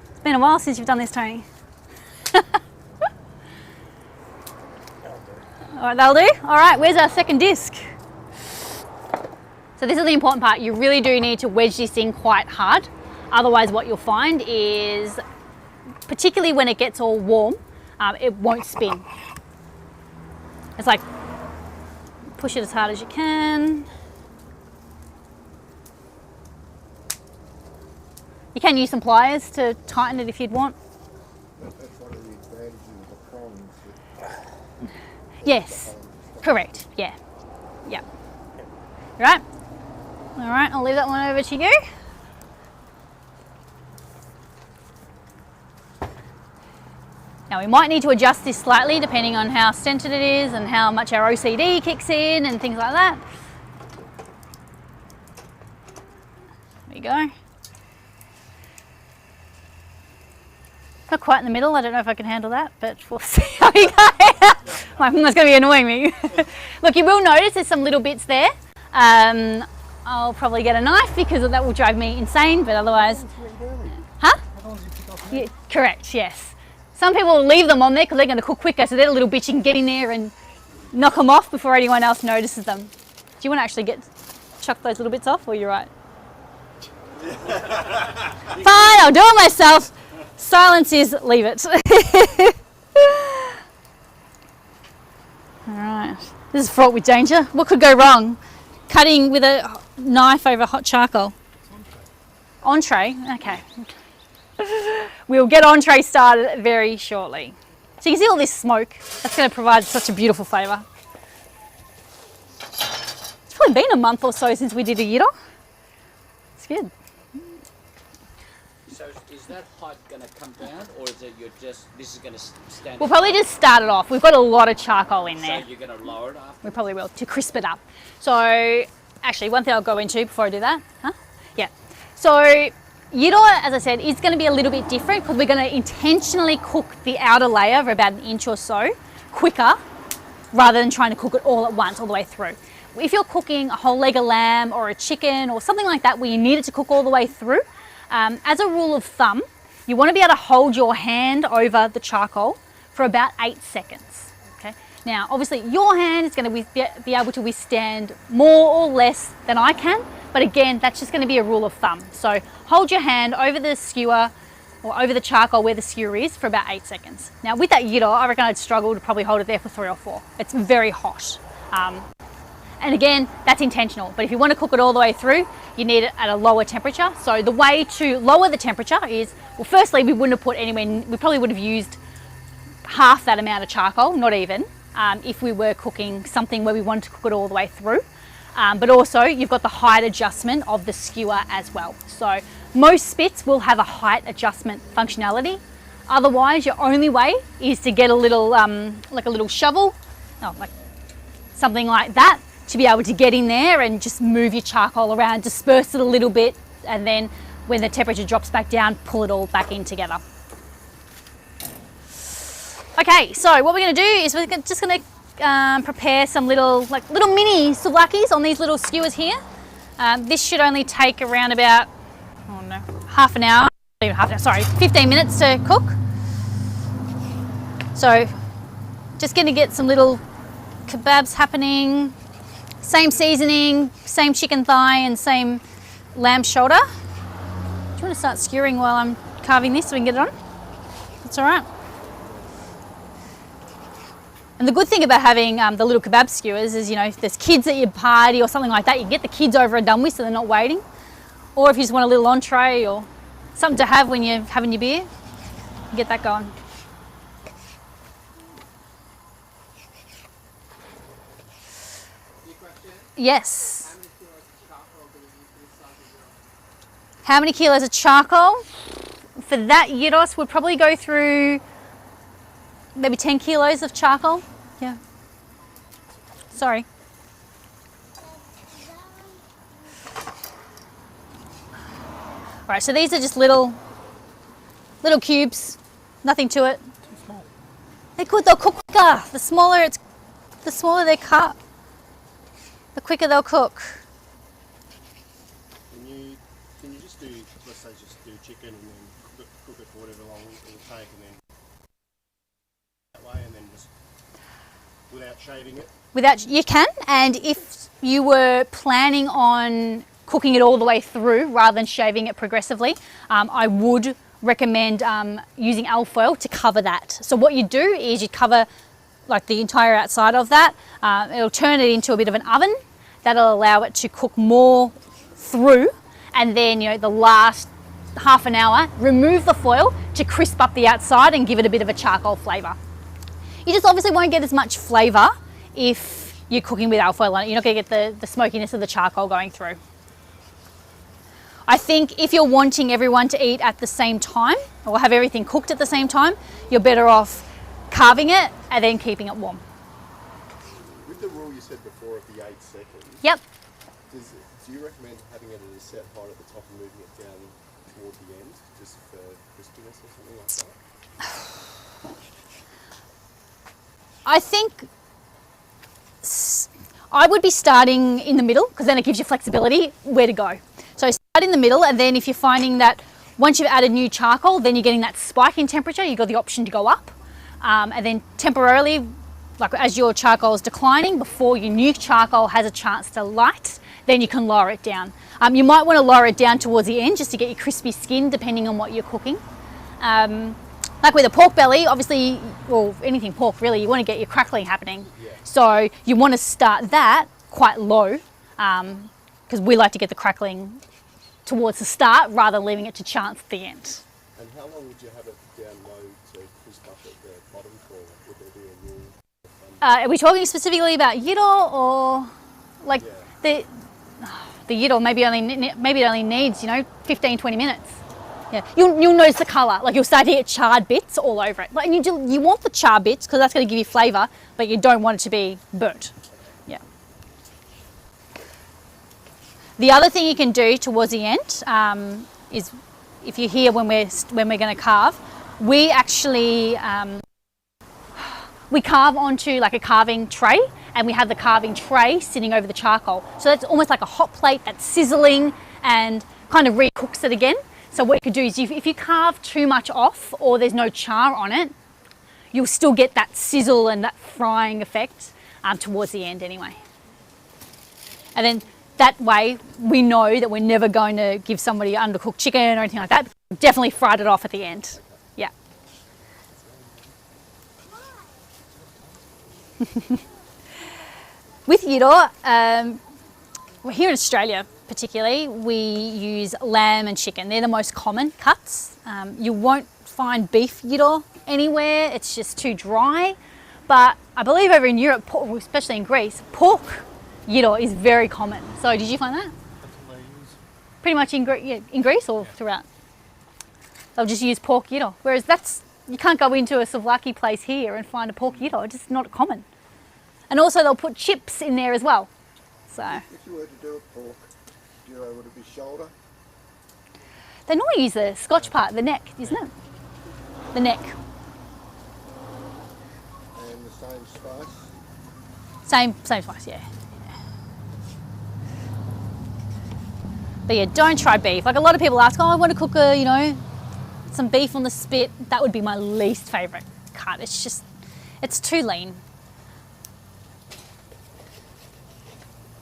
It's been a while since you've done this, Tony. All right, that'll do. All right, where's our second disc? So this is the important part. You really do need to wedge this in quite hard. Otherwise what you'll find is, particularly when it gets all warm, it won't spin. It's like, push it as hard as you can. You can use some pliers to tighten it if you'd want. That's one of the advantages of the prongs. Yes, correct, yeah. Right? All right, I'll leave that one over to you. Now we might need to adjust this slightly depending on how centered it is and how much our OCD kicks in and things like that. There you go. Not quite in the middle. I don't know if I can handle that, but we'll see how we go. That's going to be annoying me. Look, you will notice there's some little bits there. I'll probably get a knife because that will drive me insane, but otherwise... Huh? Yeah, correct, yes. Some people will leave them on there because they're going to cook quicker, so that little bitch can get in there and knock them off before anyone else notices them. Do you want to actually chuck those little bits off, or you're right? Fine, I'll do it myself. Silence is leave it. Alright, this is fraught with danger. What could go wrong? Cutting with a knife over hot charcoal. Entree? Okay. We'll get entree started very shortly. So you can see all this smoke. That's going to provide such a beautiful flavour. It's probably been a month or so since we did a gyro. It's good. So is that height going to come down, or is it this is going to stand? We'll probably just start it off. We've got a lot of charcoal in there. So you're going to lower it after? We probably will, to crisp it up. So actually, one thing I'll go into before I do that. Yeah. So gyro, as I said, is going to be a little bit different because we're going to intentionally cook the outer layer for about an inch or so quicker rather than trying to cook it all at once all the way through. If you're cooking a whole leg of lamb or a chicken or something like that where you need it to cook all the way through, as a rule of thumb, you want to be able to hold your hand over the charcoal for about 8 seconds. Okay. Now, obviously, your hand is going to be able to withstand more or less than I can, but again, that's just going to be a rule of thumb. So hold your hand over the skewer or over the charcoal where the skewer is for about 8 seconds. Now, with that gyro, I reckon I'd struggle to probably hold it there for 3 or 4. It's very hot. And again, that's intentional, but if you want to cook it all the way through, you need it at a lower temperature. So the way to lower the temperature is, well, firstly, we wouldn't have put we probably would have used half that amount of charcoal, not even, if we were cooking something where we wanted to cook it all the way through. But also, you've got the height adjustment of the skewer as well. So most spits will have a height adjustment functionality. Otherwise, your only way is to get a little, like a little shovel, like something like that, to be able to get in there and just move your charcoal around, disperse it a little bit, and then when the temperature drops back down, pull it all back in together. Okay, so what we're going to do is we're just going to prepare some little mini souvlakis on these little skewers here. This should only take around about, half an hour, 15 minutes to cook. So just going to get some little kebabs happening. Same seasoning, same chicken thigh and same lamb shoulder. Do you want to start skewering while I'm carving this so we can get it on? That's all right. And the good thing about having the little kebab skewers is, if there's kids at your party or something like that, you can get the kids over and done with so they're not waiting. Or if you just want a little entree or something to have when you're having your beer, you get that going. Yes. How many kilos of charcoal do we use for this size of gyro? How many kilos of charcoal? For that gyros, we'll probably go through maybe 10 kilos of charcoal. Yeah. Sorry. All right, so these are just little cubes, nothing to it. Too small. They'll cook quicker. The smaller they cut, the quicker they'll cook. Can you just do, let's say just do chicken and then cook it for whatever long it'll take, and then that way, and then just without shaving it? You can, and if you were planning on cooking it all the way through rather than shaving it progressively, I would recommend using alfoil to cover that. So what you do is you cover like the entire outside of that. It'll turn it into a bit of an oven. That'll allow it to cook more through, and then the last half an hour, remove the foil to crisp up the outside and give it a bit of a charcoal flavour. You just obviously won't get as much flavour if you're cooking with alfoil on it. You're not going to get the smokiness of the charcoal going through. I think if you're wanting everyone to eat at the same time or have everything cooked at the same time, you're better off carving it and then keeping it warm. With the rule you said before of the 8 seconds. Yep. Do you recommend having it at a set height at the top and moving it down toward the end, just for crispiness or something like that? I think I would be starting in the middle, because then it gives you flexibility where to go. So start in the middle, and then if you're finding that once you've added new charcoal, then you're getting that spike in temperature, you've got the option to go up. And then temporarily, like as your charcoal is declining, before your new charcoal has a chance to light, then you can lower it down. You might want to lower it down towards the end just to get your crispy skin, depending on what you're cooking. Like with a pork belly, obviously, or anything pork really, you want to get your crackling happening. Yeah. So you want to start that quite low, because we like to get the crackling towards the start rather than leaving it to chance at the end. And how long would you have it down low to crisp up at the bottom for? Would there be a rule? Are we talking specifically about gyro, or like the gyro maybe it only needs 15-20 minutes. Yeah, you'll notice the colour, like you'll start to get charred bits all over it. Like, and you want the charred bits because that's going to give you flavour, but you don't want it to be burnt. Yeah. The other thing you can do towards the end is, if you're here when we're going to carve, we actually we carve onto like a carving tray, and we have the carving tray sitting over the charcoal. So that's almost like a hot plate that's sizzling and kind of re-cooks it again. So what you could do is if you carve too much off or there's no char on it, you'll still get that sizzle and that frying effect towards the end anyway. And then that way we know that we're never going to give somebody undercooked chicken or anything like that. We've definitely fried it off at the end. Yeah. With gyro, well, here in Australia particularly, we use lamb and chicken. They're the most common cuts. You won't find beef gyro anywhere. It's just too dry. But I believe over in Europe, especially in Greece, pork gyro is very common. So did you find that? That's what they use. Pretty much in Greece or throughout? They'll just use pork gyro. Whereas you can't go into a souvlaki place here and find a pork gyro. It's just not common. And also they'll put chips in there as well. So If you were to do a pork gyro, would it be shoulder? they normally use the scotch part, the neck, isn't it? The neck. And the same spice? Same spice, yeah. But yeah, don't try beef. Like a lot of people ask, oh, I want to cook some beef on the spit. That would be my least favourite cut. It's too lean.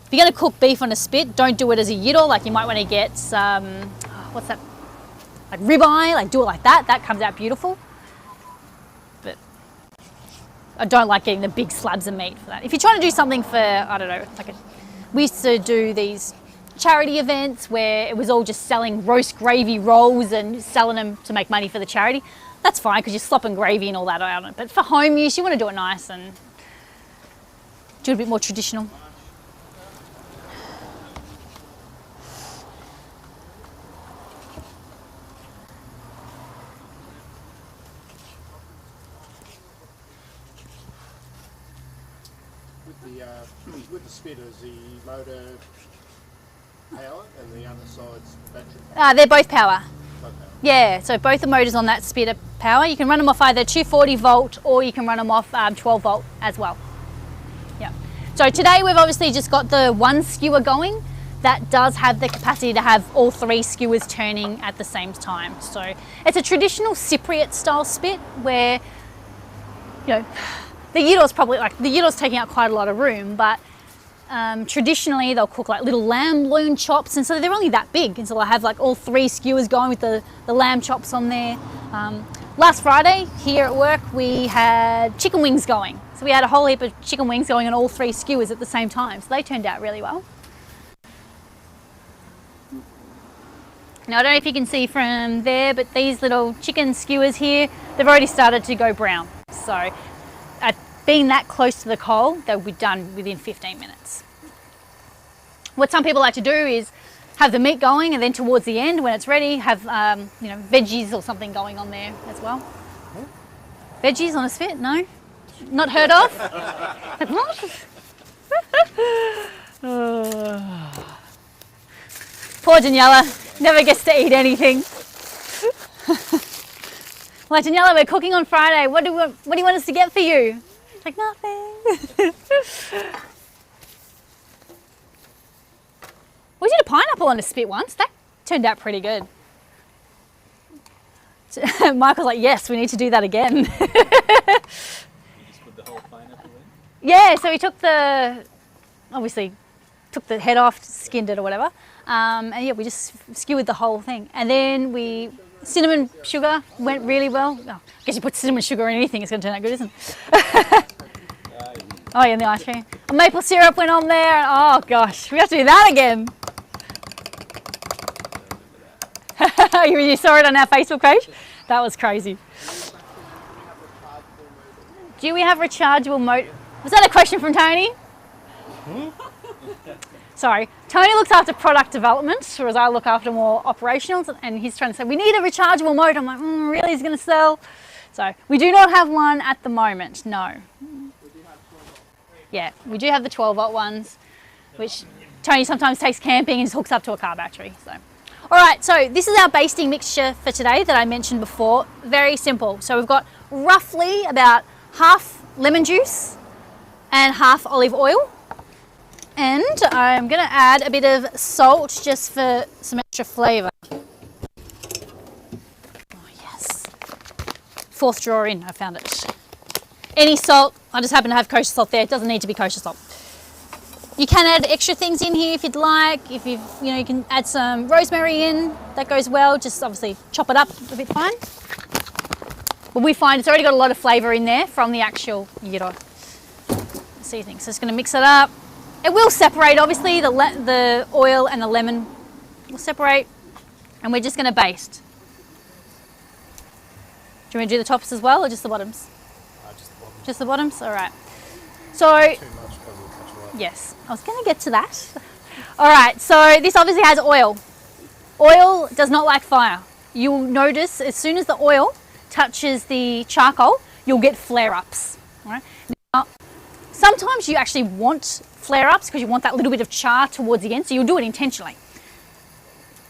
If you're going to cook beef on a spit, don't do it as a gyro. Like you might want to get some, what's that? Like ribeye, like do it like that. That comes out beautiful. But I don't like getting the big slabs of meat for that. If you're trying to do something for, I don't know, we used to do these charity events where it was all just selling roast gravy rolls and selling them to make money for the charity. That's fine because you're slopping gravy and all that on it. But for home use, you want to do it nice and do it a bit more traditional. with the spit is the motor power and the other side's battery. They're both power. Both power. Yeah, so both the motors on that spit are power. You can run them off either 240 volt or you can run them off 12 volt as well. Yeah. So today we've obviously just got the one skewer going. That does have the capacity to have all 3 skewers turning at the same time. So it's a traditional Cypriot style spit where, you know, the gyro's probably like, the gyro's taking up quite a lot of room, but traditionally they'll cook like little lamb loin chops, and so they're only that big, and so I have like all 3 skewers going with the lamb chops on there. Last Friday here at work we had chicken wings going, so we had a whole heap of chicken wings going on all 3 skewers at the same time, so they turned out really well. Now I don't know if you can see from there, but these little chicken skewers here, they've already started to go brown, so being that close to the coal, they'll be done within 15 minutes. What some people like to do is have the meat going, and then towards the end, when it's ready, have you know, veggies or something going on there as well. Veggies on a spit? No, not heard of. Like, what? Poor Daniela never gets to eat anything. Like, Daniela, we're cooking on Friday. What do you want us to get for you? Like, nothing. We did a pineapple on a spit once. That turned out pretty good. Michael's like, yes, we need to do that again. You just put the whole pineapple in? Yeah, so we obviously took the head off, skinned it or whatever. And yeah, we just skewered the whole thing. And then cinnamon sugar went really well. Oh, I guess you put cinnamon sugar in anything, it's going to turn out good, isn't it? Oh yeah, and the ice cream. A maple syrup went on there. And, oh gosh, we have to do that again. You saw it on our Facebook page? That was crazy. Do we have rechargeable motor? Was that a question from Tony? Sorry, Tony looks after product development, whereas I look after more operationals, and he's trying to say, we need a rechargeable motor. I'm like, really, is going to sell? So we do not have one at the moment, no. Yeah, we do have the 12 volt ones, which Tony sometimes takes camping and just hooks up to a car battery. So, all right, so this is our basting mixture for today that I mentioned before. Very simple. So we've got roughly about half lemon juice and half olive oil. And I'm going to add a bit of salt just for some extra flavour. Oh yes. 4th drawer in, I found it. Any salt, I just happen to have kosher salt there. It doesn't need to be kosher salt. You can add extra things in here if you'd like. If you can add some rosemary in, that goes well. Just obviously chop it up a bit fine. But we find it's already got a lot of flavour in there from the actual gyro seasoning. So just going to mix it up. It will separate, obviously, the oil and the lemon will separate, and we're just going to baste. Do you want to do the tops as well, or just the bottoms? Just the bottom. Just the bottoms? All right. So, Too much probably will catch right. yes, I was going to get to that. All right, so this obviously has oil. Oil does not like fire. You'll notice as soon as the oil touches the charcoal, you'll get flare-ups. All right. Now, sometimes you actually want flare-ups because you want that little bit of char towards the end, so you'll do it intentionally.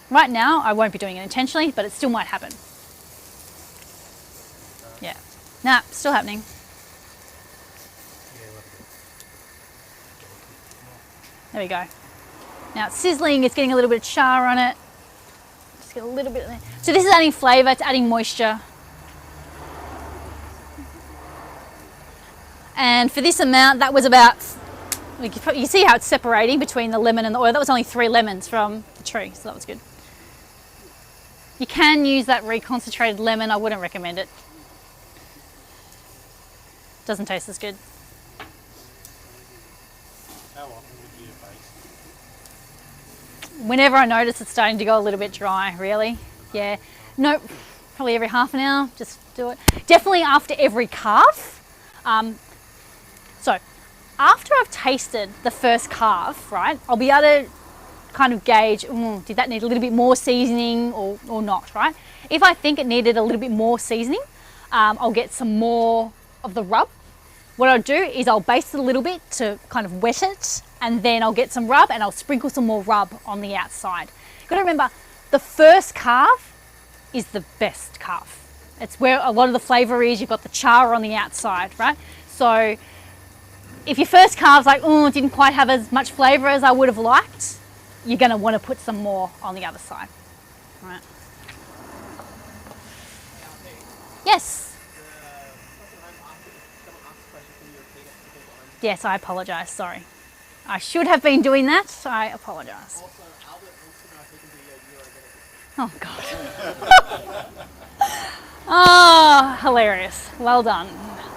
Right now, I won't be doing it intentionally, but it still might happen. Yeah. Nah, still happening. There we go. Now it's sizzling, it's getting a little bit of char on it. Just get a little bit of there. So this is adding flavour, it's adding moisture. And for this amount, that was about, you see how it's separating between the lemon and the oil. That was only 3 lemons from the tree, so that was good. You can use that reconcentrated lemon, I wouldn't recommend it. Doesn't taste as good. How often would you baste? Whenever I notice it's starting to go a little bit dry, really. Yeah. No, probably every half an hour, just do it. Definitely after every carve. So after I've tasted the first carve, right, I'll be able to kind of gauge, did that need a little bit more seasoning or not, right? If I think it needed a little bit more seasoning, I'll get some more of the rub. what I'll do is I'll baste it a little bit to kind of wet it, and then I'll get some rub and I'll sprinkle some more rub on the outside. You've got to remember, the first carve is the best carve. It's where a lot of the flavour is. You've got the char on the outside, right? So if your first carve's like, oh, it didn't quite have as much flavour as I would have liked, you're going to want to put some more on the other side, right? Yes. Yes, I apologise, sorry. I should have been doing that, I apologise. Oh, God. Oh, hilarious. Well done.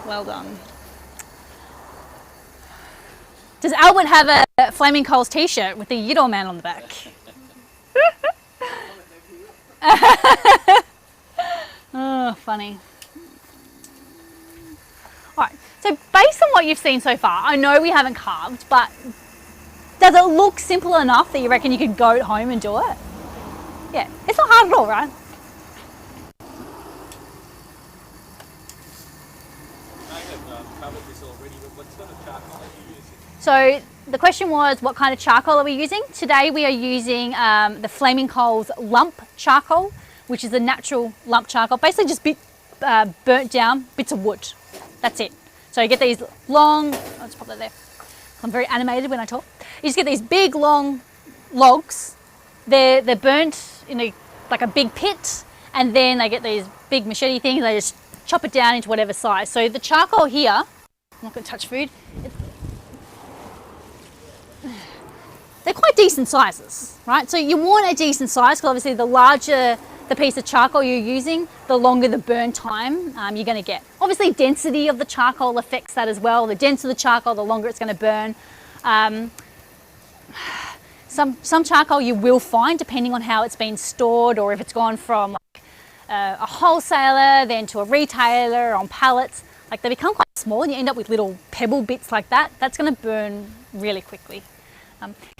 Well done. Does Albert have a Flaming Coals t-shirt with the Gyro man on the back? Oh, funny. All right, so based on what you've seen so far, I know we haven't carved, but does it look simple enough that you reckon you could go home and do it? Yeah, it's not hard at all, right? I have covered this already, but what sort of charcoal are you using? So the question was, what kind of charcoal are we using? Today we are using the Flaming Coals lump charcoal, which is a natural lump charcoal, basically just burnt down bits of wood. That's it. So you get these long, I'll just pop that there. I'm very animated when I talk. You just get these big long logs. They're burnt in like a big pit, and then they get these big machete things. They just chop it down into whatever size. So the charcoal here, I'm not going to touch food. They're quite decent sizes, right? So you want a decent size, because obviously the larger the piece of charcoal you're using, the longer the burn time you're going to get. Obviously density of the charcoal affects that as well. The denser the charcoal, the longer it's going to burn. Some charcoal you will find, depending on how it's been stored, or if it's gone from like a wholesaler then to a retailer on pallets, like they become quite small and you end up with little pebble bits like that. That's going to burn really quickly.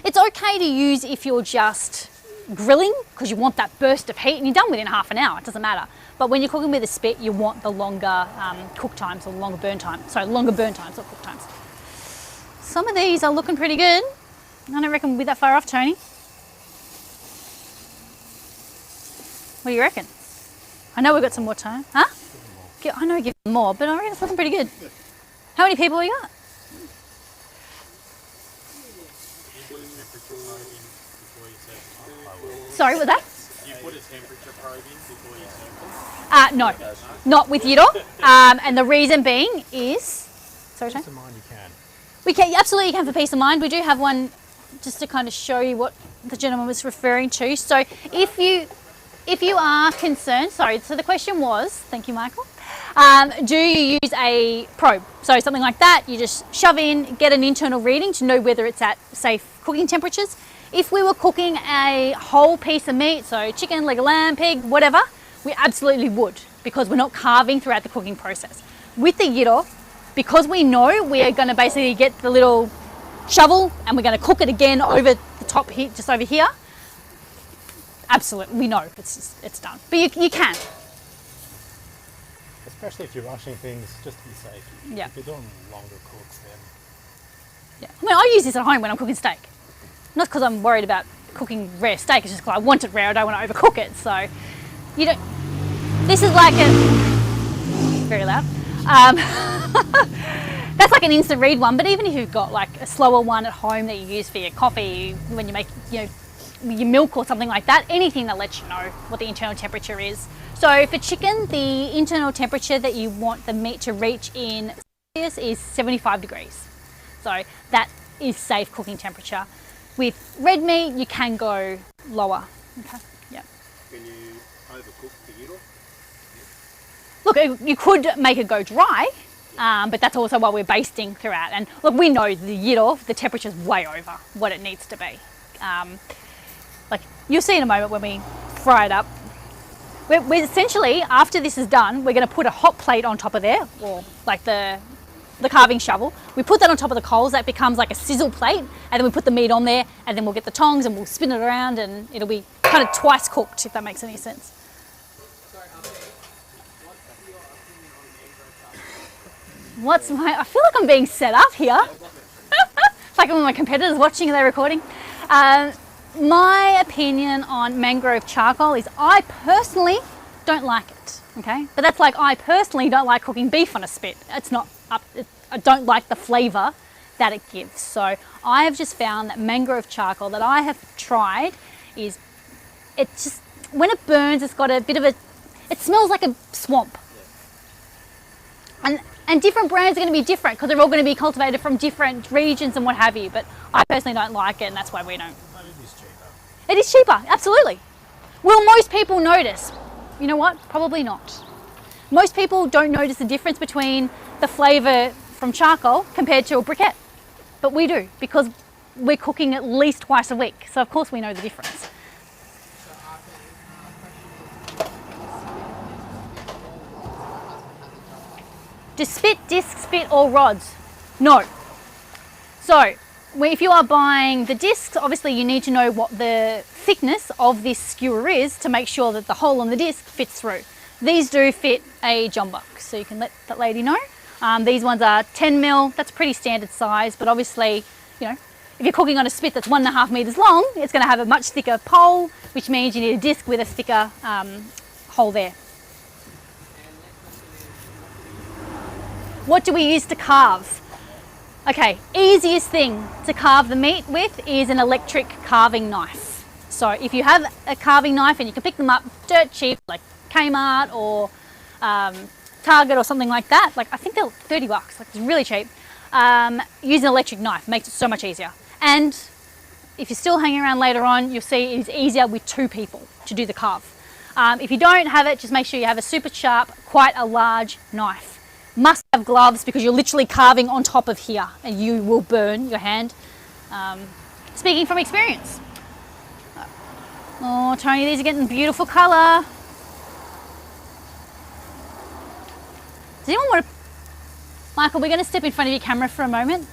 It's okay to use if you're just grilling, because you want that burst of heat and you're done within half an hour, it doesn't matter. But when you're cooking with a spit, you want the longer cook times, or longer burn times. Sorry, longer burn times, not cook times. Some of these are looking pretty good. I don't reckon we'll be that far off, Tony. What do you reckon? I know we've got some more time. Huh? I know we give them more, but I reckon it's looking pretty good. How many people have we got? Sorry, what's that? You put a temperature probe in before you serve it? No, not with Gyro. And the reason being is, sorry, Tony? Peace of mind you can. We can, absolutely you can, for peace of mind. We do have one just to kind of show you what the gentleman was referring to. So if you are concerned, sorry, so the question was, thank you, Michael, do you use a probe? So something like that, you just shove in, get an internal reading to know whether it's at safe cooking temperatures. If we were cooking a whole piece of meat, so chicken, leg of lamb, pig, whatever, we absolutely would, because we're not carving throughout the cooking process. With the Gyro, because we know we are going to basically get the little shovel and we're going to cook it again over the top here, just over here, absolutely, we know it's done. But you can. Especially if you're rushing things, just to be safe. Yeah. If you're doing longer cooks, then Yeah. I mean, I use this at home when I'm cooking steak. Not because I'm worried about cooking rare steak, it's just because I want it rare, I don't want to overcook it. So, you don't, this is like a, very loud. That's like an instant read one, but even if you've got like a slower one at home that you use for your coffee, when you make, your milk or something like that, anything that lets you know what the internal temperature is. So for chicken, the internal temperature that you want the meat to reach in Celsius is 75 degrees. So that is safe cooking temperature. With red meat, you can go lower. Okay. Yeah. Can you overcook the Gyro? Look, you could make it go dry, but that's also why we're basting throughout. And look, we know the Gyro, the temperature's way over what it needs to be. Like you'll see in a moment when we fry it up. We're essentially, after this is done, we're going to put a hot plate on top of there, or like the carving shovel. We put that on top of the coals, that becomes like a sizzle plate, and then we put the meat on there, and then we'll get the tongs and we'll spin it around, and it'll be kind of twice cooked, if that makes any sense. Sorry, what's your opinion on mango charcoal? I feel like I'm being set up here. It's like all my competitors watching, are they recording? My opinion on mangrove charcoal is I personally don't like it, okay? But that's like I personally don't like cooking beef on a spit. It's not up, I don't like the flavour that it gives. So I have just found that mangrove charcoal that I have tried is, it just, when it burns, it's got a bit of a, it smells like a swamp. And different brands are going to be different because they're all going to be cultivated from different regions and what have you. But I personally don't like it, and that's why we don't. But it is cheaper. It is cheaper, absolutely. Will most people notice? You know what? Probably not. Most people don't notice the difference between the flavour from charcoal compared to a briquette. But we do, because we're cooking at least twice a week. So of course we know the difference. Do spit, disc, spit or rods? No. So if you are buying the discs, obviously you need to know what the thickness of this skewer is to make sure that the hole on the disc fits through. These do fit a jumbuck, so you can let that lady know. These ones are 10 mil, that's pretty standard size, but obviously, you know, if you're cooking on a spit that's 1.5 meters long, it's going to have a much thicker pole, which means you need a disc with a thicker hole there. What do we use to carve? Okay, easiest thing to carve the meat with is an electric carving knife. So if you have a carving knife and you can pick them up dirt cheap, like Kmart or Target or something like that, like I think they're $30, like it's really cheap. Use an electric knife, makes it so much easier. And if you're still hanging around later on, you'll see it's easier with 2 people to do the carve. If you don't have it, just make sure you have a super sharp, quite a large knife. Must have gloves because you're literally carving on top of here and you will burn your hand. Speaking from experience. Oh, Tony, these are getting beautiful colour. Does anyone want to... Michael, we're going to step in front of your camera for a moment.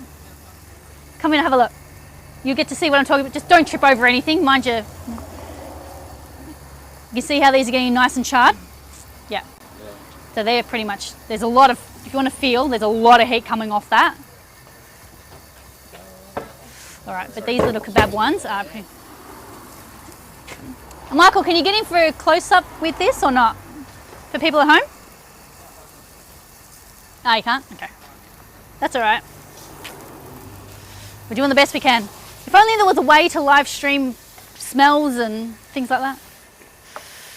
Come in and have a look. You get to see what I'm talking about. Just don't trip over anything. Mind you. You see how these are getting nice and charred? Yeah. So they're pretty much, there's a lot of, if you want to feel, there's a lot of heat coming off that. All right, but these little kebab ones are pretty... Michael, can you get in for a close-up with this or not? For people at home? No, you can't? Okay. That's all right. We're doing the best we can. If only there was a way to live stream smells and things like that.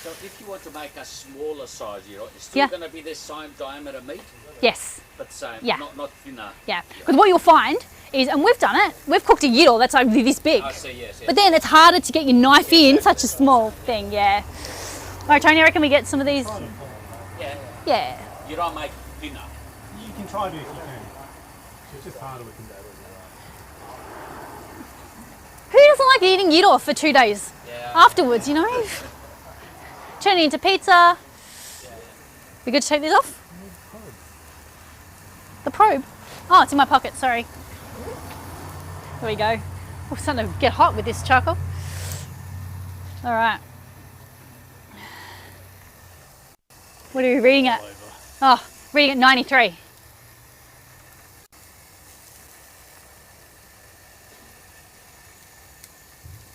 So if you want to make a smaller size, it's still going to be the same diameter meat? Yes. But same, yeah. not thinner? Yeah. Because what you'll find is, and we've done it, we've cooked a gyro that's only this big. I see, yes. But then it's harder to get your knife in such a small thing, yeah. All right, Tony, I reckon we get some of these. Yeah. Yeah. You don't make thinner? You can try to if you can. It's just harder with them. Who doesn't like eating gyro for 2 days afterwards, you know? Turn it into pizza. We good to take these off? The probe? Oh, it's in my pocket, sorry. There we go. We're starting to get hot with this charcoal. All right. What are we reading at? Oh, reading at 93.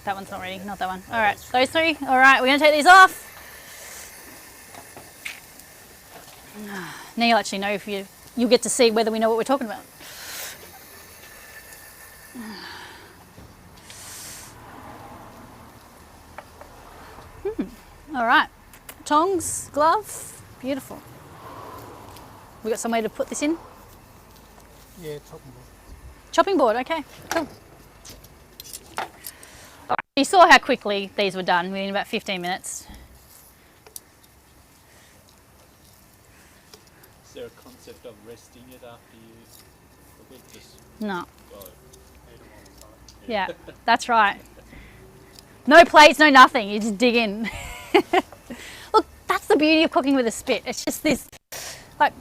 That one's not ready, not that one. All right, those 3. All right, we're gonna take these off. Now you'll actually know if you'll get to see whether we know what we're talking about. All right, tongs, glove, beautiful. We got somewhere to put this in? Yeah, chopping board. Chopping board, okay, cool. All right, you saw how quickly these were done within about 15 minutes. Is there a concept of resting it after you cook it? Just No. go Yeah, that's right. No plates, no nothing. You just dig in. Look, that's the beauty of cooking with a spit. It's just this like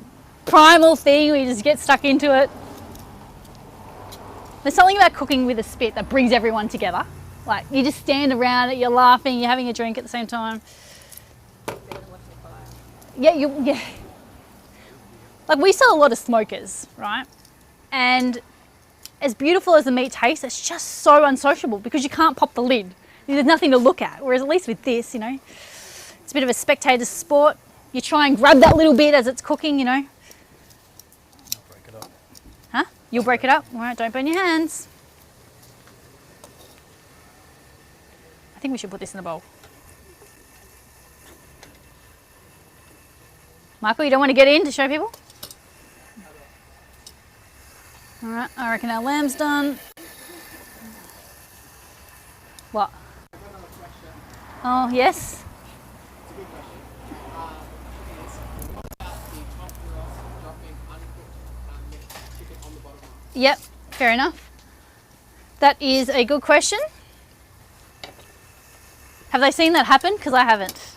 primal thing where you just get stuck into it. There's something about cooking with a spit that brings everyone together. Like you just stand around it, you're laughing, you're having a drink at the same time. Yeah, like we sell a lot of smokers, right? And as beautiful as the meat tastes, it's just so unsociable because you can't pop the lid. There's nothing to look at. Whereas at least with this, you know, it's a bit of a spectator sport. You try and grab that little bit as it's cooking, you know. I'll break it up. Huh? You'll break it up. All right, don't burn your hands. I think we should put this in the bowl. Michael, you don't want to get in to show people? All right, I reckon our lamb's done. What? Oh, yes? Yep, fair enough. That is a good question. Have they seen that happen? Because I haven't.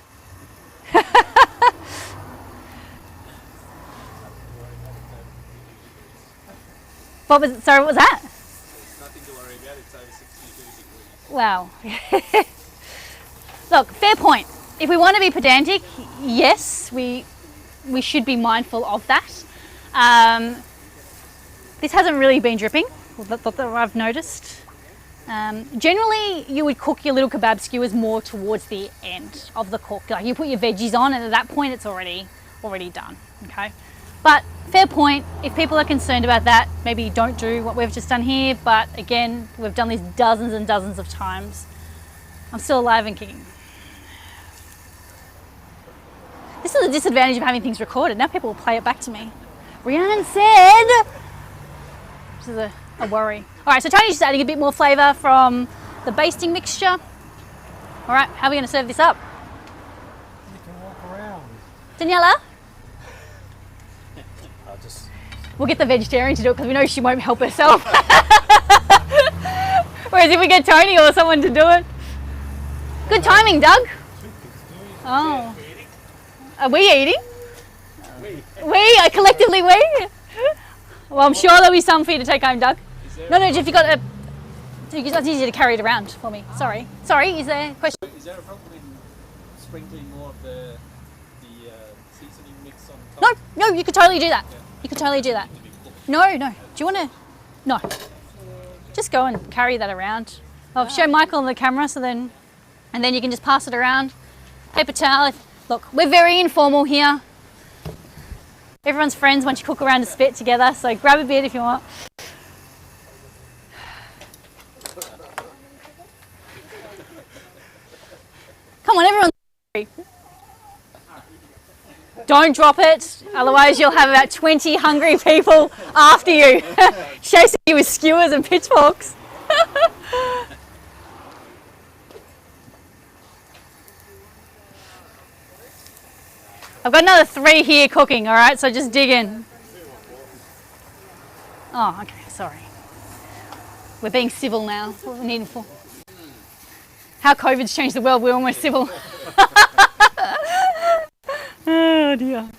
What was it? Sorry, what was that? There's nothing to worry about. It's over 62 degrees. Wow. Look, fair point. If we want to be pedantic, yes, we should be mindful of that. This hasn't really been dripping, that I've noticed. Generally, you would cook your little kebab skewers more towards the end of the cook. Like you put your veggies on, and at that point, it's already done. Okay, but fair point. If people are concerned about that, maybe don't do what we've just done here. But again, we've done this dozens and dozens of times. I'm still alive and kicking. This is the disadvantage of having things recorded. Now people will play it back to me. Rhiannon said. This is a worry. All right, so Tony's just adding a bit more flavour from the basting mixture. All right, how are we going to serve this up? You can walk around. Daniela? I'll just... We'll get the vegetarian to do it because we know she won't help herself. Whereas if we get Tony or someone to do it. Good timing, Doug. Oh. Are we eating? We? Collectively we? Well, I'm sure there'll be some for you to take home, Doug. No, Jeff, you got a... It's easier to carry it around for me. Sorry, is there a question? Is there a problem in sprinkling more of the seasoning mix on top? No, you could totally do that. You could totally do that. No. Do you want to... No. Just go and carry that around. I'll show Michael on the camera, so then... And then you can just pass it around. Paper towel. Look, we're very informal here. Everyone's friends once you cook around a spit together, so grab a bit if you want. Come on, everyone. Don't drop it, otherwise you'll have about 20 hungry people after you, chasing you with skewers and pitchforks. I've got another 3 here cooking, all right, so just dig in. Oh, okay, sorry. We're being civil now. That's what we're needing for. How COVID's changed the world, we're almost civil. Oh dear.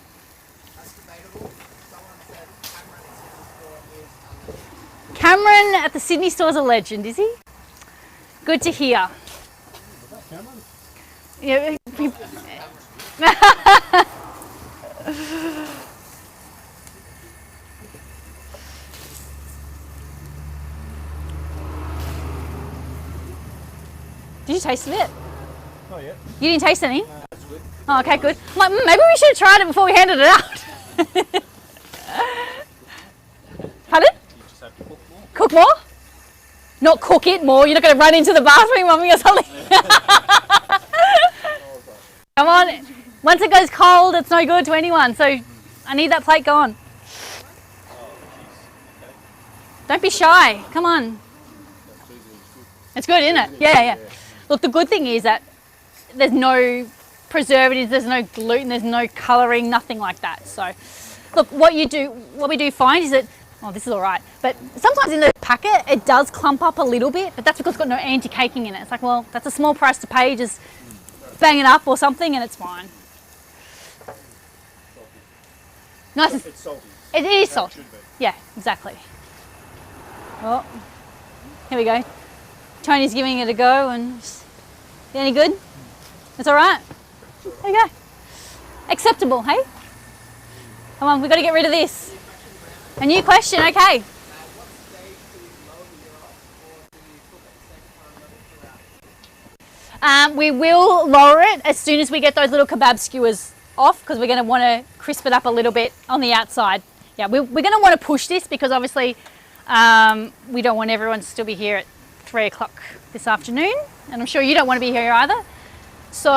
Cameron at the Sydney store is a legend, is he? Good to hear. Yeah. Did you taste it? Oh yeah. You didn't taste any? That's good. Oh, okay, good. I'm like, maybe we should have tried it before we handed it out. Pardon? You just have to cook more. Cook more? Not cook it more. You're not going to run into the bathroom, mummy, or something. Come on. Once it goes cold, it's no good to anyone. So I need that plate gone. Don't be shy. Come on. It's good, isn't it? Yeah. Look, the good thing is that there's no preservatives, there's no gluten, there's no colouring, nothing like that. So, look, what we do find is that, oh, this is all right, but sometimes in the packet it does clump up a little bit, but that's because it's got no anti-caking in it. It's like, well, that's a small price to pay, just bang it up or something and it's fine. Nice. It's salty. It is salty. Yeah, exactly. Oh, here we go. Tony's giving it a go and any good? It's all right. There you go. Acceptable, hey? Come on, we've got to get rid of this. A new question, okay. We will lower it as soon as we get those little kebab skewers off, because we're going to want to crisp it up a little bit on the outside. Yeah, we're going to want to push this because obviously we don't want everyone to still be here at 3 o'clock this afternoon, and I'm sure you don't want to be here either. So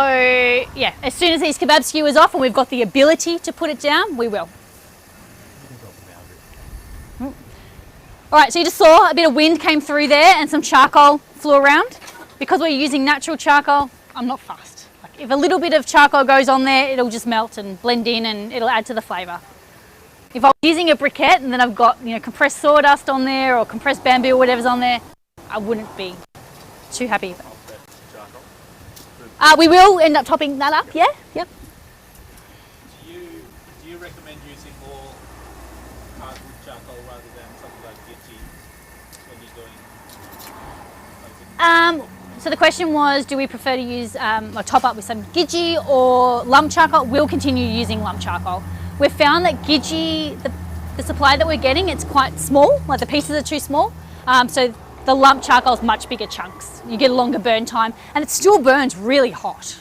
yeah, as soon as these kebab skewers off and we've got the ability to put it down, we will. All right, so you just saw a bit of wind came through there and some charcoal flew around. Because we're using natural charcoal, I'm not fussed. Like if a little bit of charcoal goes on there, it'll just melt and blend in and it'll add to the flavour. If I was using a briquette and then I've got, you know, compressed sawdust on there or compressed bamboo or whatever's on there, I wouldn't be too happy. We will end up topping that up, yeah? Yep. Do you recommend using more hardwood charcoal rather than something like veggie when you're doing? So the question was, do we prefer to use or top up with some Gidgee or lump charcoal? We'll continue using lump charcoal. We've found that Gidgee, the supply that we're getting, it's quite small, like the pieces are too small. So the lump charcoal is much bigger chunks. You get a longer burn time and it still burns really hot.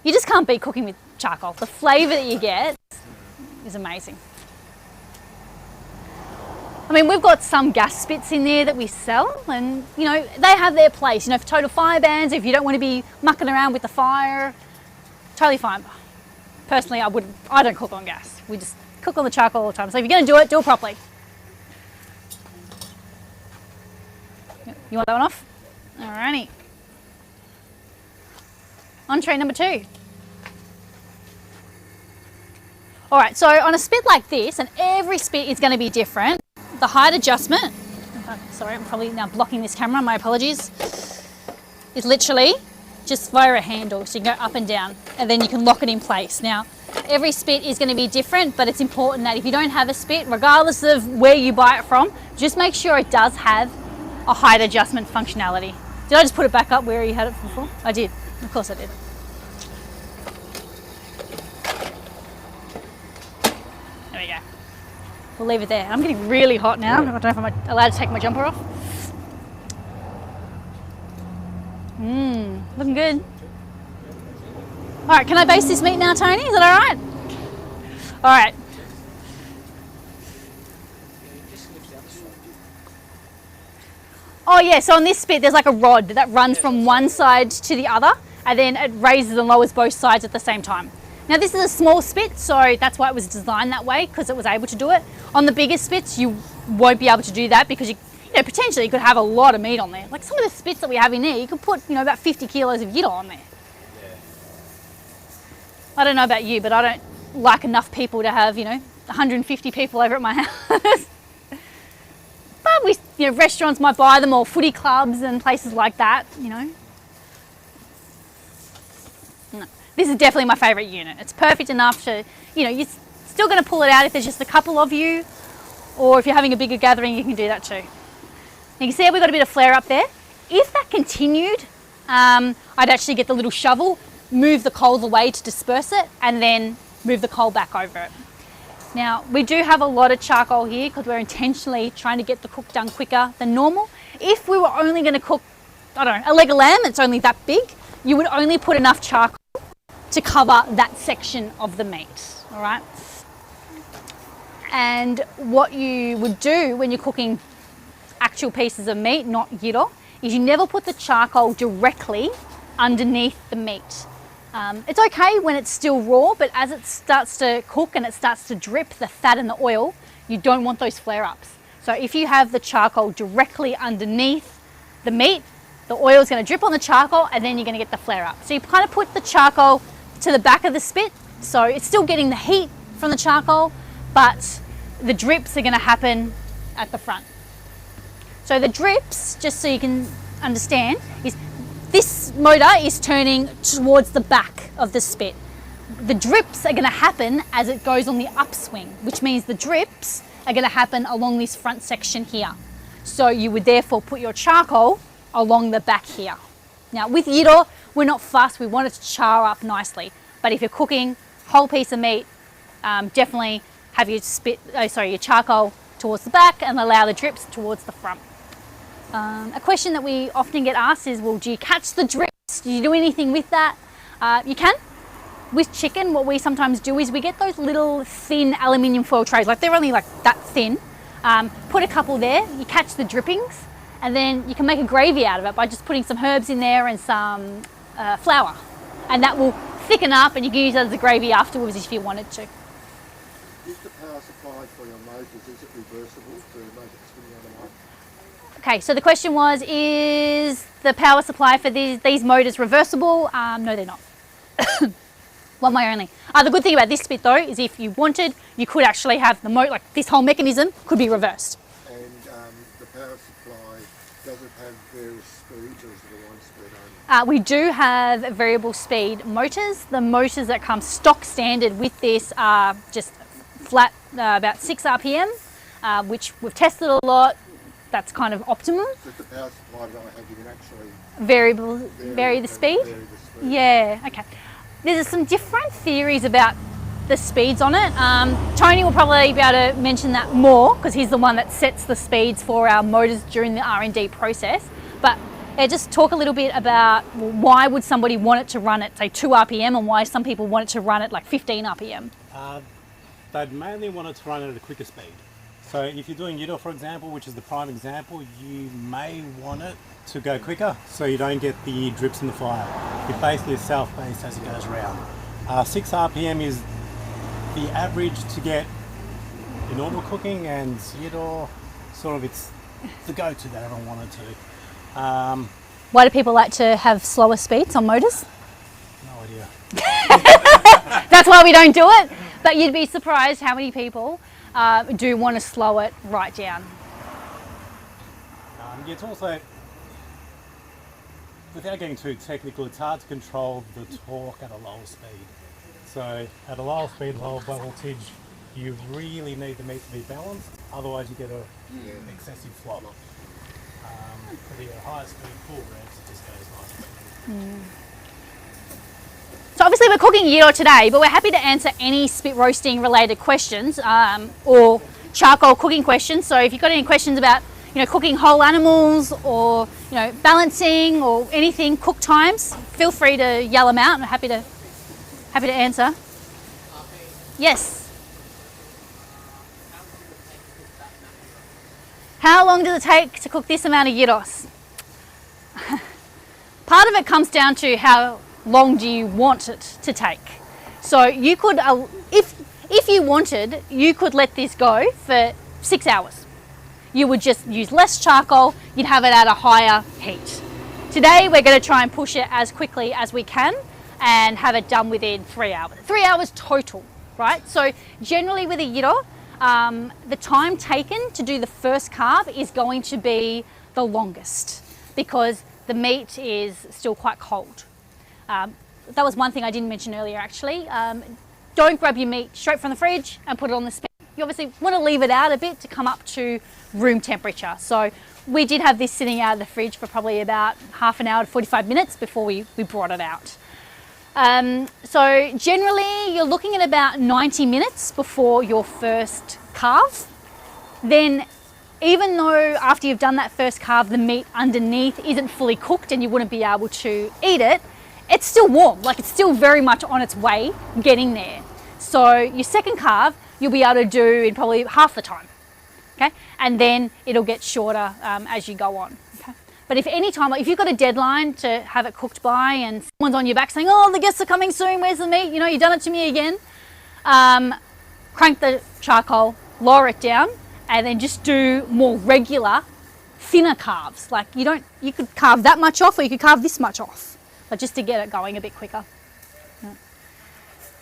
You just can't beat cooking with charcoal. The flavour that you get is amazing. I mean, we've got some gas spits in there that we sell and, you know, they have their place, you know, for total fire bans, if you don't want to be mucking around with the fire, totally fine. Personally, I don't cook on gas. We just cook on the charcoal all the time. So if you're going to do it properly. You want that one off? Alrighty. Entree number 2. All right, so on a spit like this, and every spit is going to be different, the height adjustment, sorry, I'm probably now blocking this camera, my apologies, is literally just via a handle, so you can go up and down, and then you can lock it in place. Now, every spit is going to be different, but it's important that if you don't have a spit, regardless of where you buy it from, just make sure it does have a height adjustment functionality. Did I just put it back up where you had it before? I did, of course I did. There we go. We'll leave it there. I'm getting really hot now. I don't know if I'm allowed to take my jumper off. Looking good. All right, can I baste this meat now, Tony? Is that all right? All right. Oh yeah, so on this spit, there's like a rod that runs from one side to the other, and then it raises and lowers both sides at the same time. Now this is a small spit, so that's why it was designed that way, because it was able to do it. On the bigger spits, you won't be able to do that because you know, potentially you could have a lot of meat on there. Like some of the spits that we have in there, you could put, you know, about 50 kilos of gyro on there. Yeah. I don't know about you, but I don't like enough people to have, you know, 150 people over at my house. But we, you know, restaurants might buy them, or footy clubs and places like that, you know. No. This is definitely my favourite unit. It's perfect enough to, you know, you're still going to pull it out if there's just a couple of you, or if you're having a bigger gathering, you can do that too. You can see how we've got a bit of flare up there. If that continued, I'd actually get the little shovel, move the coals away to disperse it, and then move the coal back over it. Now, we do have a lot of charcoal here because we're intentionally trying to get the cook done quicker than normal. If we were only going to cook, I don't know, a leg of lamb, it's only that big, you would only put enough charcoal to cover that section of the meat, all right? And what you would do when you're cooking actual pieces of meat, not gyro, is you never put the charcoal directly underneath the meat. It's okay when it's still raw, but as it starts to cook and it starts to drip the fat and the oil, you don't want those flare-ups. So if you have the charcoal directly underneath the meat, the oil is going to drip on the charcoal and then you're going to get the flare-up. So you kind of put the charcoal to the back of the spit, so it's still getting the heat from the charcoal, but the drips are going to happen at the front. So the drips, just so you can understand, is this motor is turning towards the back of the spit. The drips are going to happen as it goes on the upswing, which means the drips are going to happen along this front section here. So you would therefore put your charcoal along the back here. Now with gyro, we're not fussed, we want it to char up nicely. But if you're cooking whole piece of meat, definitely have your your charcoal towards the back and allow the drips towards the front. A question that we often get asked is, well, do you catch the drips? Do you do anything with that? You can. With chicken, what we sometimes do is we get those little thin aluminium foil trays, like they're only like that thin. Put a couple there, you catch the drippings, and then you can make a gravy out of it by just putting some herbs in there and some flour. And that will thicken up, and you can use that as a gravy afterwards if you wanted to. Is the power supply for your motors, is it reversible to make it spin the other way? Okay, so the question was, is the power supply for these motors reversible? No, they're not. One way only. The good thing about this spit though is if you wanted, you could actually have the motor, like this whole mechanism could be reversed. And the power supply, does it have various speeds or is it a one speed only? We do have variable speed motors. The motors that come stock standard with this are just flat, about 6 RPM, which we've tested a lot. That's kind of optimum. So if the power supply that I have, you can actually Vary the speed? Vary the speed. Yeah, okay. There's some different theories about the speeds on it. Tony will probably be able to mention that more because he's the one that sets the speeds for our motors during the R&D process. But just talk a little bit about why would somebody want it to run at, say, 2 RPM and why some people want it to run at like 15 RPM. They'd mainly want it to run at a quicker speed. So if you're doing gyro, for example, which is the prime example, you may want it to go quicker so you don't get the drips in the fire. It basically is self-paced as it goes around. 6 RPM is the average to get your normal cooking, and gyro, sort of it's the go-to that everyone wanted to. Why do people like to have slower speeds on motors? No idea. That's why we don't do it. But you'd be surprised how many people do want to slow it right down. It's also, without getting too technical, it's hard to control the torque at a lower speed. So at a lower speed, lower voltage, you really need the meat to be balanced, otherwise you get an excessive flop. For the higher speed full revs, it just goes nice. So obviously we're cooking gyro today, but we're happy to answer any spit roasting related questions or charcoal cooking questions. So if you've got any questions about cooking whole animals or balancing or anything, cook times, feel free to yell them out. I'm happy to answer. Yes. How long does it take to cook this amount of gyros? Part of it comes down to how long do you want it to take. So you could, if you wanted, you could let this go for 6 hours. You would just use less charcoal, you'd have it at a higher heat. Today we're going to try and push it as quickly as we can and have it done within 3 hours. 3 hours total, right? So generally with a gyro, the time taken to do the first carve is going to be the longest because the meat is still quite cold. That was one thing I didn't mention earlier actually. Don't grab your meat straight from the fridge and put it on the spit. You obviously want to leave it out a bit to come up to room temperature. So we did have this sitting out of the fridge for probably about half an hour to 45 minutes before we brought it out. So generally you're looking at about 90 minutes before your first carve. Then even though after you've done that first carve the meat underneath isn't fully cooked and you wouldn't be able to eat it, it's still warm, like it's still very much on its way getting there. So your second carve you'll be able to do in probably half the time, okay? And then it'll get shorter as you go on, okay? But if you've got a deadline to have it cooked by and someone's on your back saying, oh, the guests are coming soon, where's the meat? You've done it to me again. Crank the charcoal, lower it down, and then just do more regular, thinner carves. Like you could carve that much off or you could carve this much off, but just to get it going a bit quicker. Yeah.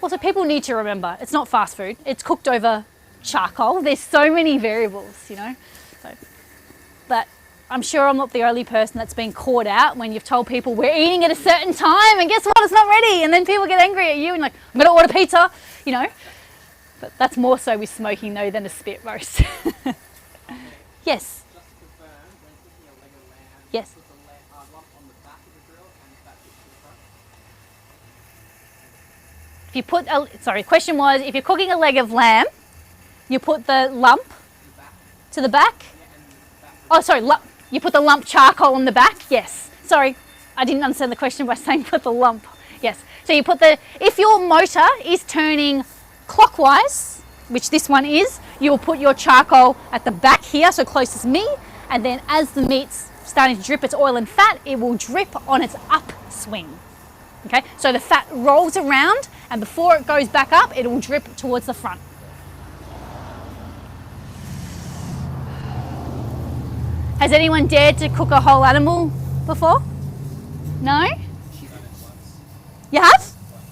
Also, people need to remember, it's not fast food. It's cooked over charcoal. There's so many variables, So, but I'm sure I'm not the only person that's been caught out when you've told people we're eating at a certain time and guess what, it's not ready. And then people get angry at you and like, I'm gonna order pizza, But that's more so with smoking though than a spit roast. Yes. Just to confirm, when cooking a leg of lamb, Yes. put the lump on the back of the grill and that bit to the front. If you put, question was, if you're cooking a leg of lamb, you put the lump to the back. Oh, sorry, you put the lump charcoal on the back. Yes. Sorry, I didn't understand the question by saying put the lump. Yes. So you put if your motor is turning clockwise, which this one is, you will put your charcoal at the back here, so closest me, and then as the meat's starting to drip its oil and fat, it will drip on its upswing. Okay, so the fat rolls around, and before it goes back up, it will drip towards the front. Has anyone dared to cook a whole animal before? No? You have?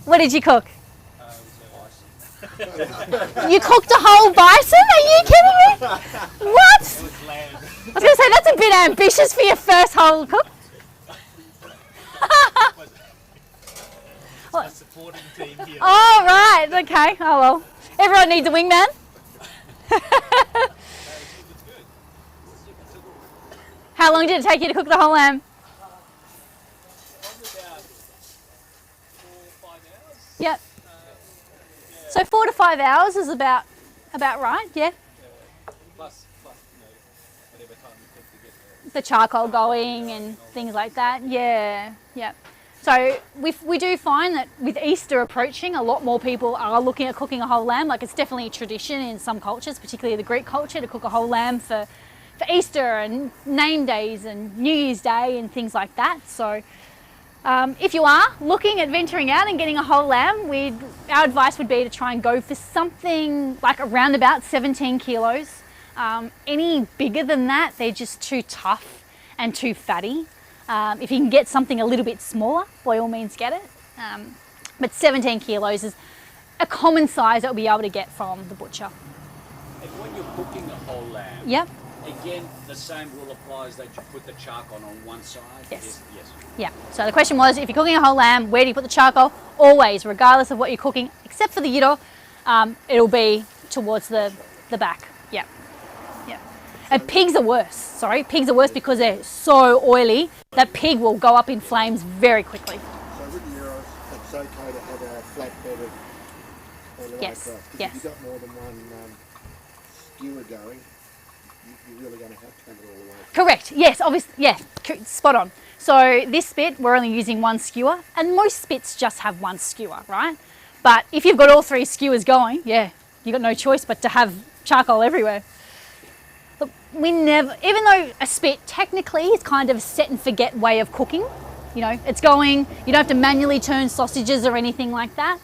What did you cook? You cooked a whole bison? Are you kidding me? What? I was going to say, that's a bit ambitious for your first whole cook. A supporting team here. Oh, right. Okay. Oh, well. Everyone needs a wingman. How long did it take you to cook the whole lamb? Probably about 4 or 5 hours. Yep. So 4 to 5 hours is about right, yeah. Plus whatever time you took to get The charcoal going and things like that. Yeah, yeah. So we do find that with Easter approaching, a lot more people are looking at cooking a whole lamb. Like, it's definitely a tradition in some cultures, particularly the Greek culture, to cook a whole lamb for Easter and name days and New Year's Day and things like that. So if you are looking at venturing out and getting a whole lamb, our advice would be to try and go for something like around about 17 kilos. Any bigger than that, they're just too tough and too fatty. If you can get something a little bit smaller, by all means get it. But 17 kilos is a common size that we'll be able to get from the butcher. And when you're cooking a whole lamb, Yep. again, the same rule applies that you put the charcoal on one side. Yes. Yes. Yeah. So the question was, if you're cooking a whole lamb, where do you put the charcoal? Always, regardless of what you're cooking, except for the gyro, it'll be towards the back. Yeah. Yeah. And pigs are worse. Sorry, pigs are worse because they're so oily that pig will go up in flames very quickly. So with the gyros, it's okay to have a flat bed of Yes, yes. If you've got more than one skewer going, you're really going to have to have it all the way. Correct. Yes, obviously. Yeah, spot on. So this spit, we're only using one skewer, and most spits just have one skewer, right? But if you've got all 3 skewers going, yeah, you've got no choice but to have charcoal everywhere. But we never, even though a spit technically is kind of a set and forget way of cooking, you know, it's going, you don't have to manually turn sausages or anything like that.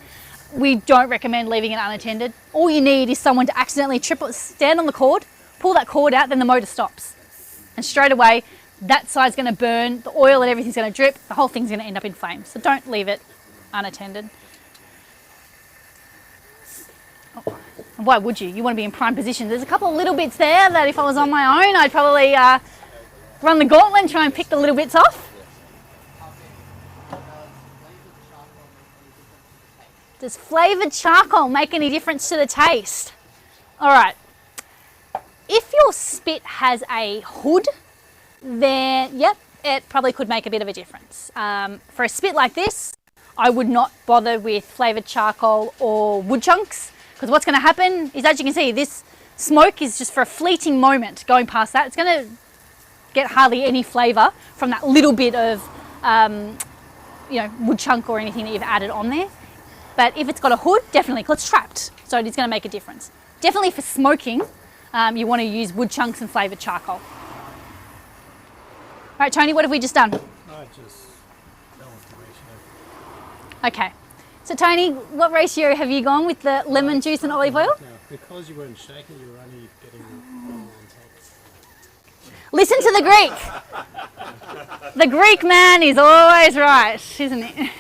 We don't recommend leaving it unattended. All you need is someone to accidentally stand on the cord, pull that cord out, then the motor stops. And straight away, that side's going to burn, the oil and everything's going to drip, the whole thing's going to end up in flames. So don't leave it unattended. Oh, why would you? You want to be in prime position. There's a couple of little bits there that if I was on my own, I'd probably run the gauntlet and try and pick the little bits off. Does flavoured charcoal make any difference to the taste? All right. If your spit has a hood, then yep, it probably could make a bit of a difference. For a spit like this, I would not bother with flavoured charcoal or wood chunks, because what's going to happen is, as you can see, this smoke is just for a fleeting moment going past that. It's going to get hardly any flavour from that little bit of wood chunk or anything that you've added on there. But if it's got a hood, definitely, because it's trapped, so it is going to make a difference. Definitely for smoking, you want to use wood chunks and flavoured charcoal. All right, Tony, what have we just done? I just balanced the ratio. Okay. So, Tony, what ratio have you gone with the lemon juice and olive oil? Now, because you weren't shaking, you were only getting the oil on top. Listen to the Greek. The Greek man is always right, isn't he?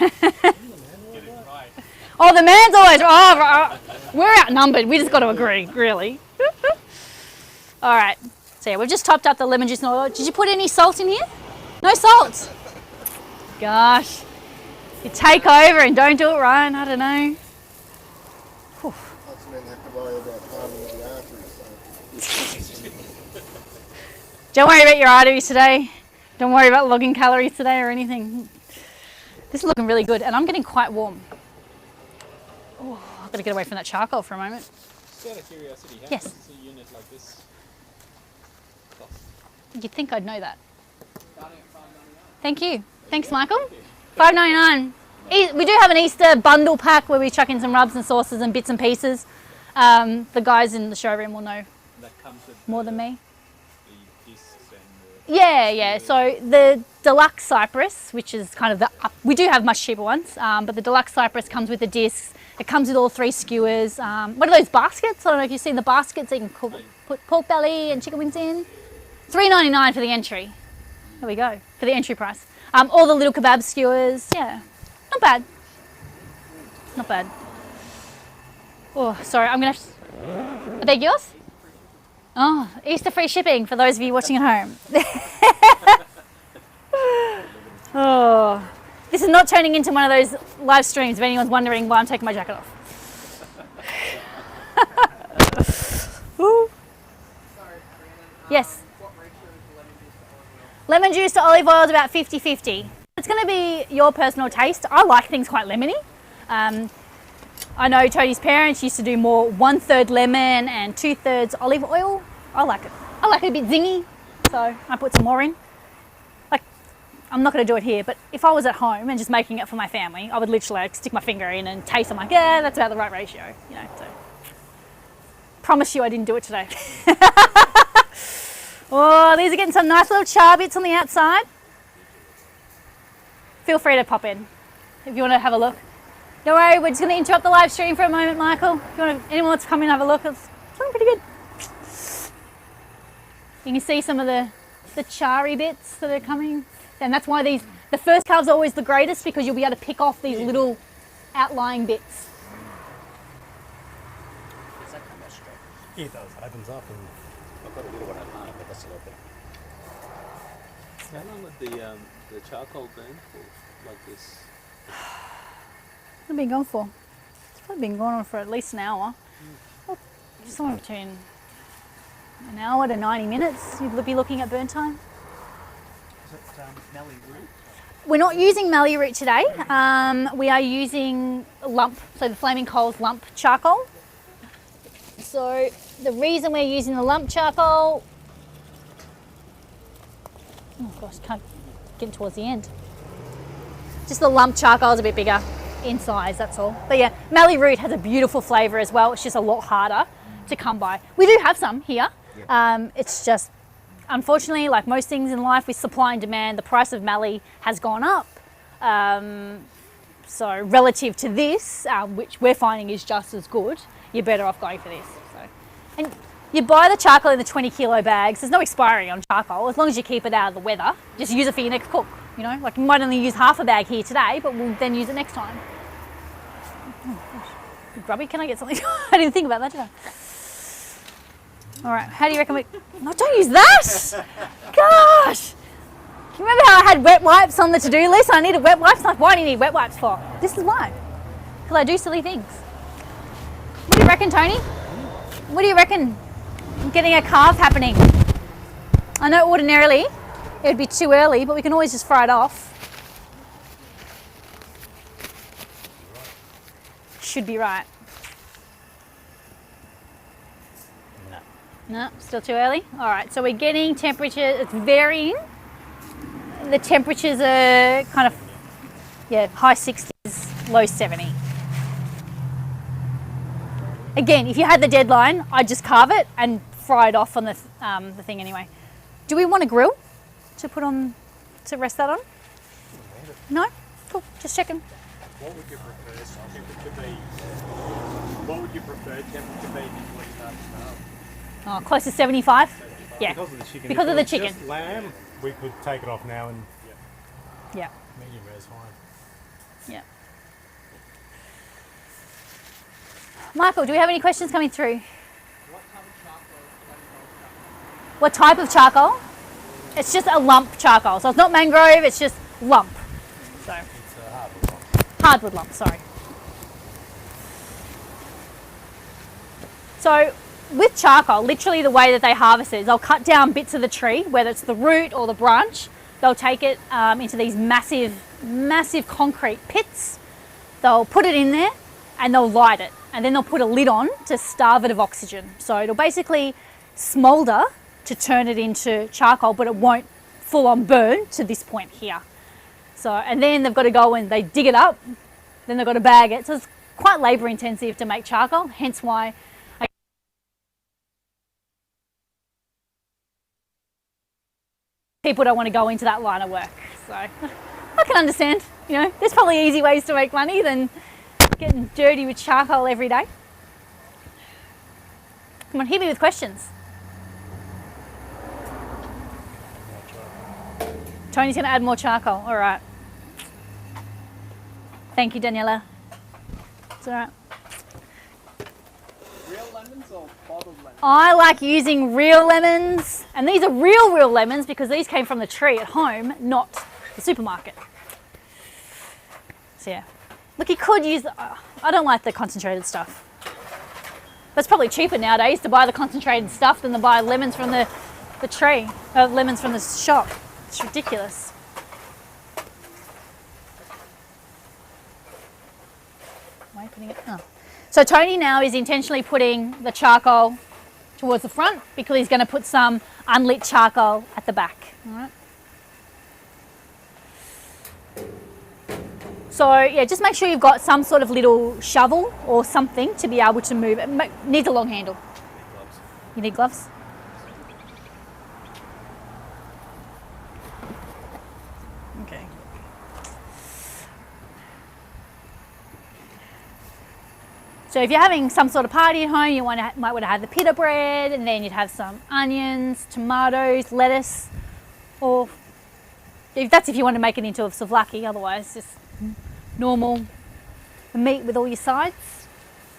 Oh, the man's always right. Oh, we're outnumbered. We just got to agree, really. All right. So yeah, we've just topped up the lemon juice and oil. Did you put any salt in here? No salt. Gosh. You take over and don't do it right. I don't know. Whew. Lots of men have to worry about harming the arteries. So. Don't worry about your arteries today. Don't worry about logging calories today or anything. This is looking really good, and I'm getting quite warm. I've got to get away from that charcoal for a moment. Just out of curiosity, how Yes. much does a unit like this cost? You'd think I'd know that. Starting at $5.99. Thank you. Thanks, Michael. $5.99. We do have an Easter bundle pack where we chuck in some rubs and sauces and bits and pieces. The guys in the showroom will know That comes with more than me. the discs and Yeah. So the deluxe Cyprus, which is kind of we do have much cheaper ones, but the deluxe Cyprus comes with the discs. It comes with all 3 skewers. What are those baskets? I don't know if you've seen the baskets that you can put pork belly and chicken wings in. $3.99 for the entry. There we go, for the entry price. All the little kebab skewers. Yeah, not bad. Not bad. Oh, sorry, I'm gonna have to... Are they yours? Oh, Easter free shipping for those of you watching at home. Oh, this is not turning into one of those live streams if anyone's wondering why I'm taking my jacket off. Woo. Sorry, Rhiannon. Yes. What ratio is lemon juice to olive oil? Lemon juice to olive oil is about 50-50. It's going to be your personal taste. I like things quite lemony. I know Tony's parents used to do more 1/3 lemon and 2/3 olive oil. I like it. I like it a bit zingy, so I put some more in. Like, I'm not going to do it here, but if I was at home and just making it for my family, I would literally like, stick my finger in and taste. I'm like, yeah, that's about the right ratio, you know. So, promise you, I didn't do it today. Oh, these are getting some nice little char bits on the outside. Feel free to pop in if you want to have a look. Don't worry, we're just going to interrupt the live stream for a moment, Michael. If anyone wants to come in and have a look, it's looking pretty good. You can see some of the charry bits that are coming. And that's why the first carve's always the greatest, because you'll be able to pick off these little outlying bits. Does that come out straight? It does. Opens up and I've got a little one at home, but that's a little bit. how long would the charcoal burn for like this? What's it been going for? It's probably been going on for at least an hour. Well, somewhere between an hour to 90 minutes you'd be looking at burn time. Is it Melly root? We're not using mallee root today. We are using lump, so the Flaming Coals lump charcoal. So the reason we're using the lump charcoal, oh gosh, can't get towards the end. Just the lump charcoal is a bit bigger in size, that's all. But yeah, mallee root has a beautiful flavour as well. It's just a lot harder to come by. We do have some here. It's just, unfortunately, like most things in life with supply and demand, the price of mallee has gone up. So relative to this, which we're finding is just as good, you're better off going for this. So, and you buy the charcoal in the 20 kilo bags. There's no expiry on charcoal as long as you keep it out of the weather. Just use it for your next cook. You know, like you might only use half a bag here today, but we'll then use it next time. Oh, gosh. Grubby, can I get something? I didn't think about that, did I? All right, how do you reckon we... No, don't use that! Gosh! You remember how I had wet wipes on the to-do list? I needed wet wipes. Like, why do you need wet wipes for? This is why. Because I do silly things. What do you reckon, Tony? What do you reckon? I'm getting a carve happening. I know ordinarily it would be too early, but we can always just fry it off. Should be right. No, still too early? All right, so we're getting temperature, it's varying. The temperatures are kind of, yeah, high 60s, low 70. Again, if you had the deadline, I'd just carve it and fry it off on the thing anyway. Do we want a grill to put on, to rest that on? No? Cool, just checking. What would you prefer temperature to be? What would you prefer temperature to be before you start to carve? Oh, close to 75? Yeah. because of the chicken. Because If of it the was chicken. just lamb, we could take it off now and Yeah. medium rare is fine. Yeah. Michael, do we have any questions coming through? What type of charcoal? It's just a lump charcoal. So it's not mangrove, it's just lump. So It's a hardwood one. hardwood lump, sorry. So with charcoal, literally the way that they harvest it is they'll cut down bits of the tree, whether it's the root or the branch. They'll take it into these massive concrete pits. They'll put it in there and they'll light it, and then they'll put a lid on to starve it of oxygen. So it'll basically smoulder to turn it into charcoal, but it won't full on burn to this point here. So, and then they've got to go and they dig it up, then they've got to bag it. So it's quite labour intensive to make charcoal, hence why people don't want to go into that line of work. So I can understand, you know, there's probably easy ways to make money than getting dirty with charcoal every day. Come on, hit me with questions. Tony's going to add more charcoal. All right. Thank you, Daniela. It's all right. Real lemons or bottled lemons? I like using real lemons, and these are real lemons because these came from the tree at home, not the supermarket. So yeah, look, you could use, I don't like the concentrated stuff. That's probably cheaper nowadays to buy the concentrated stuff than to buy lemons from the tree, lemons from the shop. It's ridiculous. Am I putting it? Oh. So Tony now is intentionally putting the charcoal towards the front because he's going to put some unlit charcoal at the back. All right. So yeah, just make sure you've got some sort of little shovel or something to be able to move. It needs a long handle. You need gloves? Okay. So if you're having some sort of party at home, you might want to have the pita bread, and then you'd have some onions, tomatoes, lettuce, or if you want to make it into a souvlaki, otherwise just normal meat with all your sides.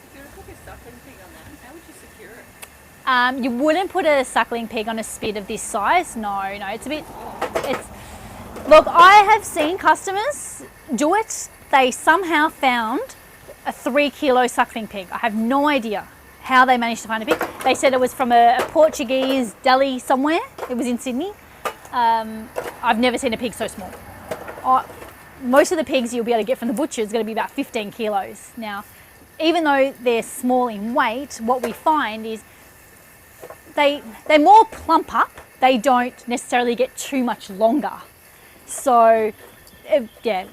If you were to cook a suckling pig on that, how would you secure it? You wouldn't put a suckling pig on a spit of this size. No, it's a bit, look, I have seen customers do it. They somehow found a 3 kilo suckling pig. I have no idea how they managed to find a pig. They said it was from a Portuguese deli somewhere. It was in Sydney. I've never seen a pig so small. Most of the pigs you'll be able to get from the butcher is going to be about 15 kilos. Now, even though they're small in weight, what we find is they're more plump up. They don't necessarily get too much longer. So, yeah,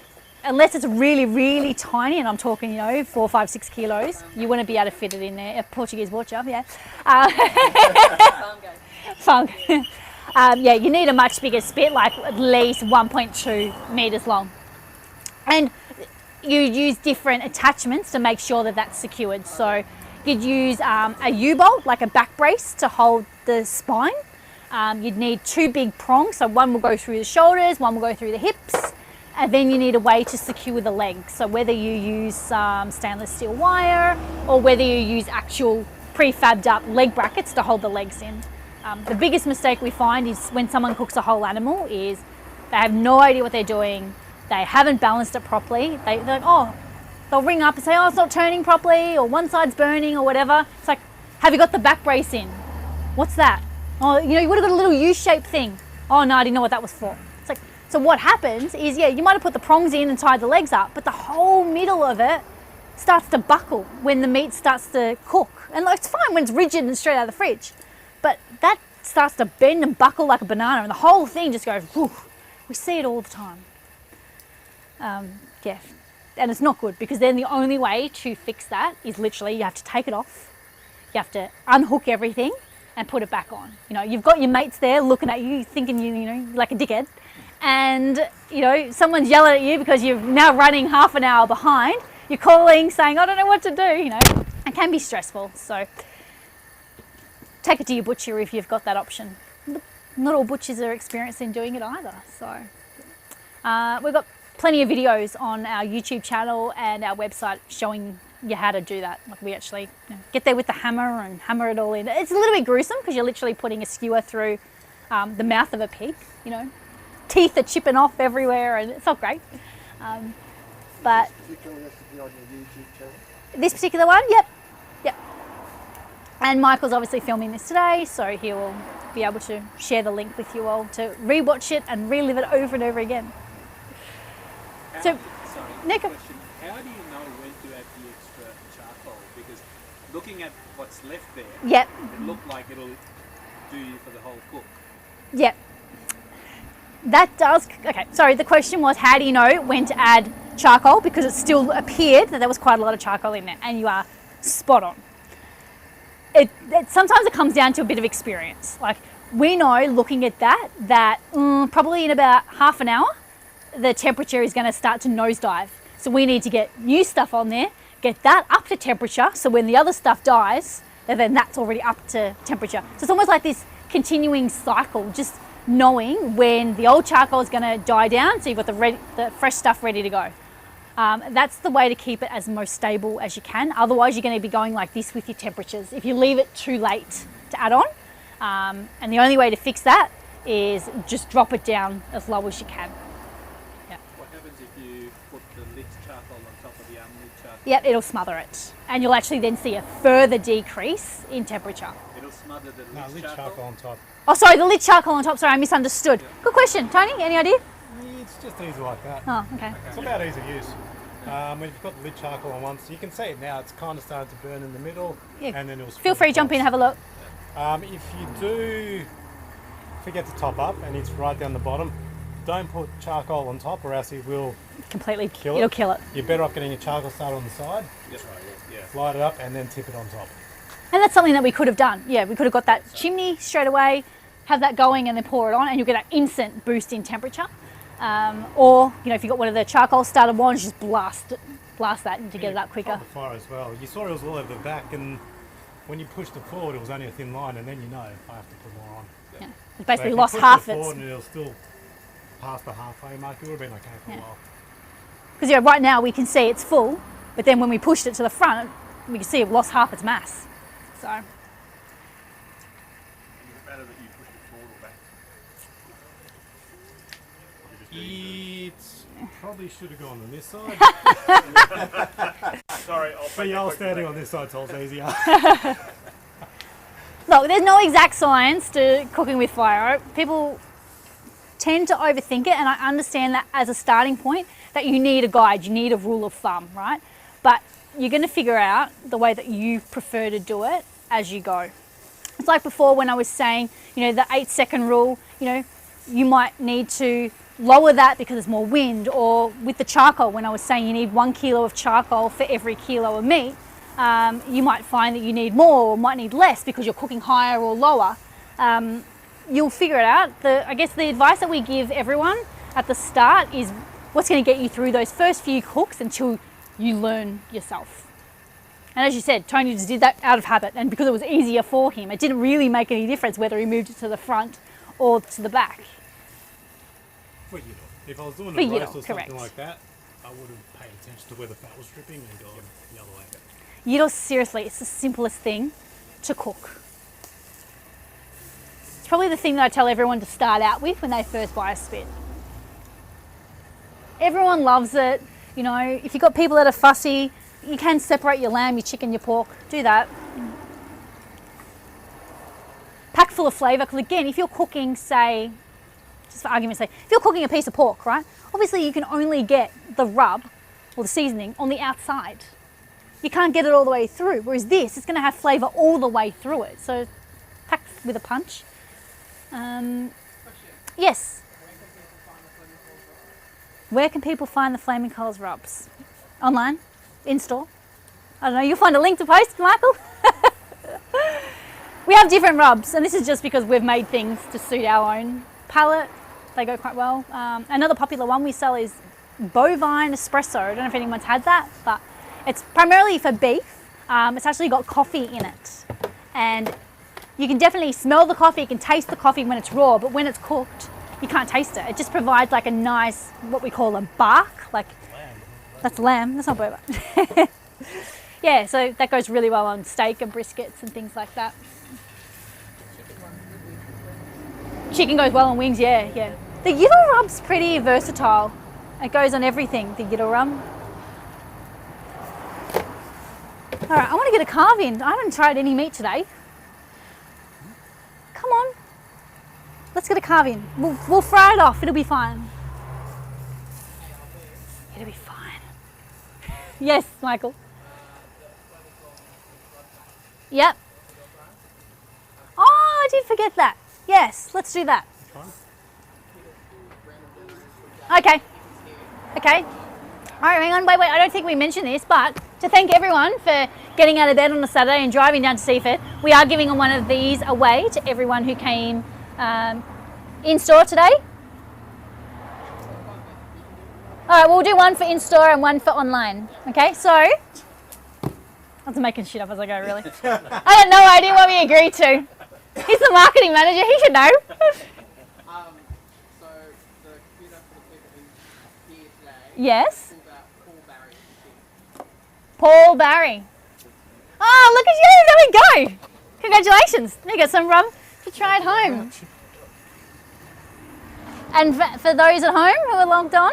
unless it's really tiny, and I'm talking, 4, 5, 6 kilos, you wouldn't be able to fit it in there. A Portuguese butcher, yeah. Fung. Yeah, you need a much bigger spit, like at least 1.2 meters long. And you use different attachments to make sure that that's secured. So you'd use a U-bolt, like a back brace, to hold the spine. You'd need 2 big prongs, so one will go through the shoulders, one will go through the hips, and then you need a way to secure the legs. So whether you use stainless steel wire or whether you use actual prefabbed up leg brackets to hold the legs in. The biggest mistake we find is when someone cooks a whole animal is they have no idea what they're doing. They haven't balanced it properly. They're like, they'll ring up and say, it's not turning properly, or one side's burning, or whatever. It's like, have you got the back brace in? What's that? Oh, you would have got a little U-shaped thing. Oh no, I didn't know what that was for. It's like, so what happens is, yeah, you might have put the prongs in and tied the legs up, but the whole middle of it starts to buckle when the meat starts to cook. And it's fine when it's rigid and straight out of the fridge, but that starts to bend and buckle like a banana, and the whole thing just goes, whoo. We see it all the time. Yeah, and it's not good, because then the only way to fix that is literally you have to take it off, you have to unhook everything and put it back on. You've got your mates there looking at you, thinking you like a dickhead, and someone's yelling at you because you're now running half an hour behind. You're calling saying, I don't know what to do. It can be stressful. So take it to your butcher if you've got that option. Not all butchers are experienced in doing it either. So we've got plenty of videos on our YouTube channel and our website showing you how to do that. Like, we actually get there with the hammer and hammer it all in. It's a little bit gruesome because you're literally putting a skewer through the mouth of a pig. Teeth are chipping off everywhere, and it's not great. But this particular one, yep. And Michael's obviously filming this today, so he will be able to share the link with you all to rewatch it and relive it over and over again. So Sorry, Nick. question. How do you know when to add the extra charcoal? Because looking at what's left there, Yep. it looked like it'll do you for the whole cook. Yep. That does, okay, sorry, the question was how do you know when to add charcoal? Because it still appeared that there was quite a lot of charcoal in there, and you are spot on. Sometimes it comes down to a bit of experience. Like, we know looking at that probably in about half an hour, the temperature is going to start to nosedive. So we need to get new stuff on there, get that up to temperature, so when the other stuff dies, then that's already up to temperature. So it's almost like this continuing cycle, just knowing when the old charcoal is going to die down, so you've got the fresh stuff ready to go. That's the way to keep it as most stable as you can. Otherwise, you're going to be going like this with your temperatures if you leave it too late to add on. And the only way to fix that is just drop it down as low as you can. Yeah. What happens if you put the lit charcoal on top of the unlit charcoal? Yep, it'll smother it. And you'll actually then see a further decrease in temperature. It'll smother the No, lit charcoal on top. Oh, sorry, the lit charcoal on top. Sorry, I misunderstood. Good question. Tony, any idea? It's just easy like that. Oh, okay. It's about easy use. When you've got the lit charcoal on once, you can see it now. It's kind of starting to burn in the middle, Yeah. and then it'll. Feel free to jump in and have a look. If you do forget to top up and it's right down the bottom, don't put charcoal on top, or else it will Completely kill it. It'll kill it. You're better off getting a charcoal starter on the side, That's right, yeah. light it up, and then tip it on top. And that's something that we could have done. Yeah, we could have got that chimney straight away, have that going and then pour it on, and you'll get an instant boost in temperature. Or, you know, if you've got one of the charcoal starter ones, just blast that and to get it up quicker. The fire as well. You saw it was all over the back, and when you pushed it forward, it was only a thin line, and then you know I have to put more on. Yeah. It So basically if you lost pushed half it its. forward and it'll still past the halfway mark. It would have been okay for a while. Because yeah, right now we can see it's full, but then when we pushed it to the front, we can see it lost half its mass. So. Is it better that you push it forward or back? Or you just do It probably should have gone on this side. Sorry, I'll But yeah, I was standing on this side, so it was easier. Look, there's no exact science to cooking with fire. People tend to overthink it, and I understand that as a starting point, that you need a guide, you need a rule of thumb, right? But you're going to figure out the way that you prefer to do it as you go. It's like before when I was saying, you know, the 8-second rule, you know, you might need to lower that because there's more wind, or with the charcoal, when I was saying you need 1 kilo of charcoal for every kilo of meat, you might find that you need more or might need less because you're cooking higher or lower. You'll figure it out. I guess the advice that we give everyone at the start is what's going to get you through those first few cooks until you learn yourself. And as you said, Tony just did that out of habit, and because it was easier for him, it didn't really make any difference whether he moved it to the front or to the back. For you know, if I was doing For a you roast know, or something correct. like that, I would have paid attention to where the fat was dripping and gone the other way. You know, seriously, it's the simplest thing to cook. It's probably the thing that I tell everyone to start out with when they first buy a spit. Everyone loves it. You know, if you've got people that are fussy, you can separate your lamb, your chicken, your pork. Do that. Pack full of flavour, because again, if you're cooking, say, just for argument's sake, if you're cooking a piece of pork, right? Obviously you can only get the rub or the seasoning on the outside. You can't get it all the way through, whereas this, it's going to have flavour all the way through it. So packed with a punch. Yes? Where can people find the Flaming Colours rubs? Online? In store? I don't know, you'll find a link to post, Michael. We have different rubs, and this is just because we've made things to suit our own palate. They go quite well. Another popular one we sell is bovine espresso. I don't know if anyone's had that, but it's primarily for beef. It's actually got coffee in it, and you can definitely smell the coffee, you can taste the coffee when it's raw, but when it's cooked, you can't taste it. It just provides like a nice, what we call a bark, like that's lamb, that's not bovine. Yeah, so that goes really well on steak and briskets and things like that. Chicken goes well on wings, yeah. The gyro rub's pretty versatile. It goes on everything, the gyro rub. All right, I want to get a carve in. I haven't tried any meat today. Come on. Let's get a carve in. We'll fry it off. It'll be fine. It'll be fine. Yes, Michael. Yep. Oh, I did forget that. Yes, let's do that. Okay. Okay. All right, hang on. Wait. I don't think we mentioned this, but to thank everyone for getting out of bed on a Saturday and driving down to Seaford, we are giving one of these away to everyone who came in store today. All right, we'll do one for in-store and one for online. Okay, so I'm making shit up as I go, really. I don't know. I didn't want me to agree to. He's the marketing manager. He should know. So the computer for the people in here today. Yes. Pulled out Paul Barry. Paul Barry. Oh, look at you. There we go. Congratulations. You got some rum to try at home. And for those at home who are logged on,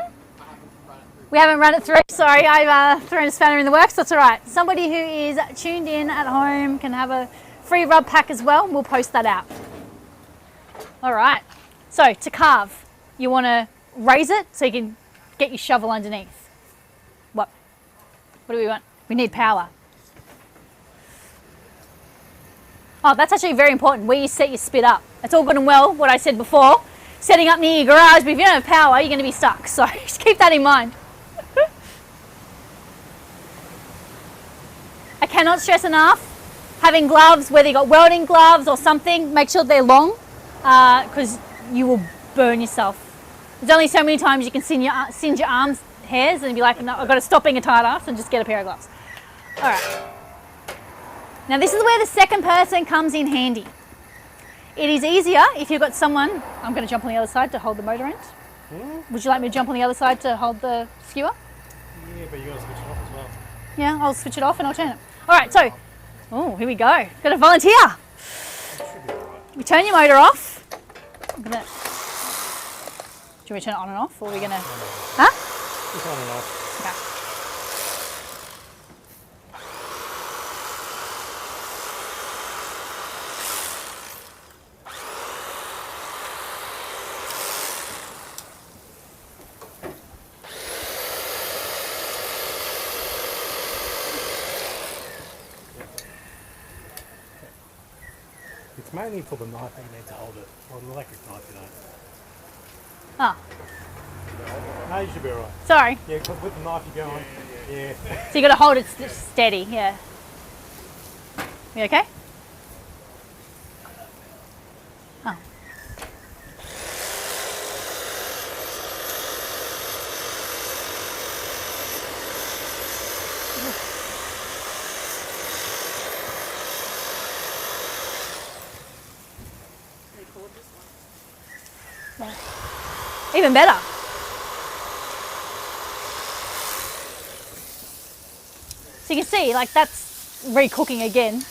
we haven't run it through. Sorry, I've thrown a spanner in the works. That's all right. Somebody who is tuned in at home can have a free rub pack as well. We'll post that out. All right. So to carve, you want to raise it so you can get your shovel underneath. What do we want? We need power. Oh, that's actually very important, where you set your spit up. It's all good and well, what I said before, setting up near your garage, but if you don't have power, you're going to be stuck. So just keep that in mind. I cannot stress enough, having gloves, whether you've got welding gloves or something, make sure they're long, because you will burn yourself. There's only so many times you can singe your arms hairs and be like, no, I've got to stop being a tight ass and just get a pair of gloves. All right. Now this is where the second person comes in handy. It is easier if you've got someone, I'm going to jump on the other side to hold the motor end. Would you like me to jump on the other side to hold the skewer? Yeah, but you got to switch it off as well. Yeah, I'll switch it off and I'll turn it. All right, so, oh, here we go. Got a volunteer. We turn your motor off. I'm gonna, do you want me to turn it on and off, or are we going to, huh? It's on and off. Okay. It's mainly for the knife that you need to hold it. Or an electric knife, you know. Oh, No, you should be alright. sorry. Yeah, 'cause with the knife you're going. Yeah. So you got to hold it steady, yeah. You okay? Oh. Even better. So you can see, like, that's re-cooking again.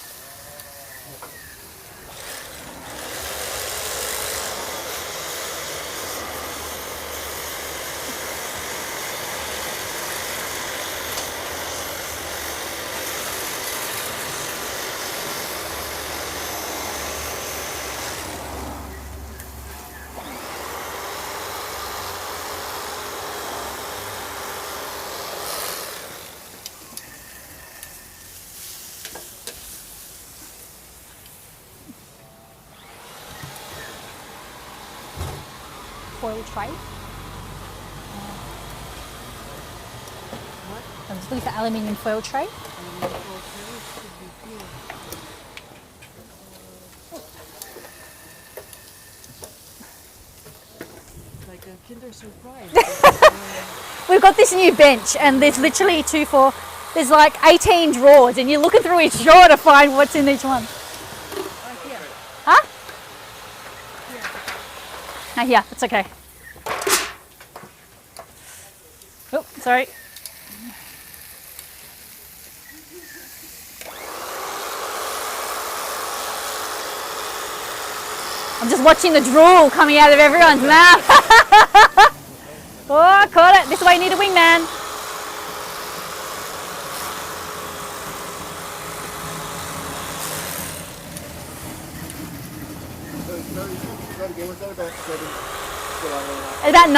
Foil tray. I'm just looking for aluminium foil tray. Like a Kinder Surprise. We've got this new bench, and there's literally there's like 18 drawers, and you're looking through each drawer to find what's in each one. Huh? Ah, yeah, it's okay. Oh, sorry. I'm just watching the drool coming out of everyone's mouth. Oh, I caught it. This is why you need a wingman. What's that about 7? About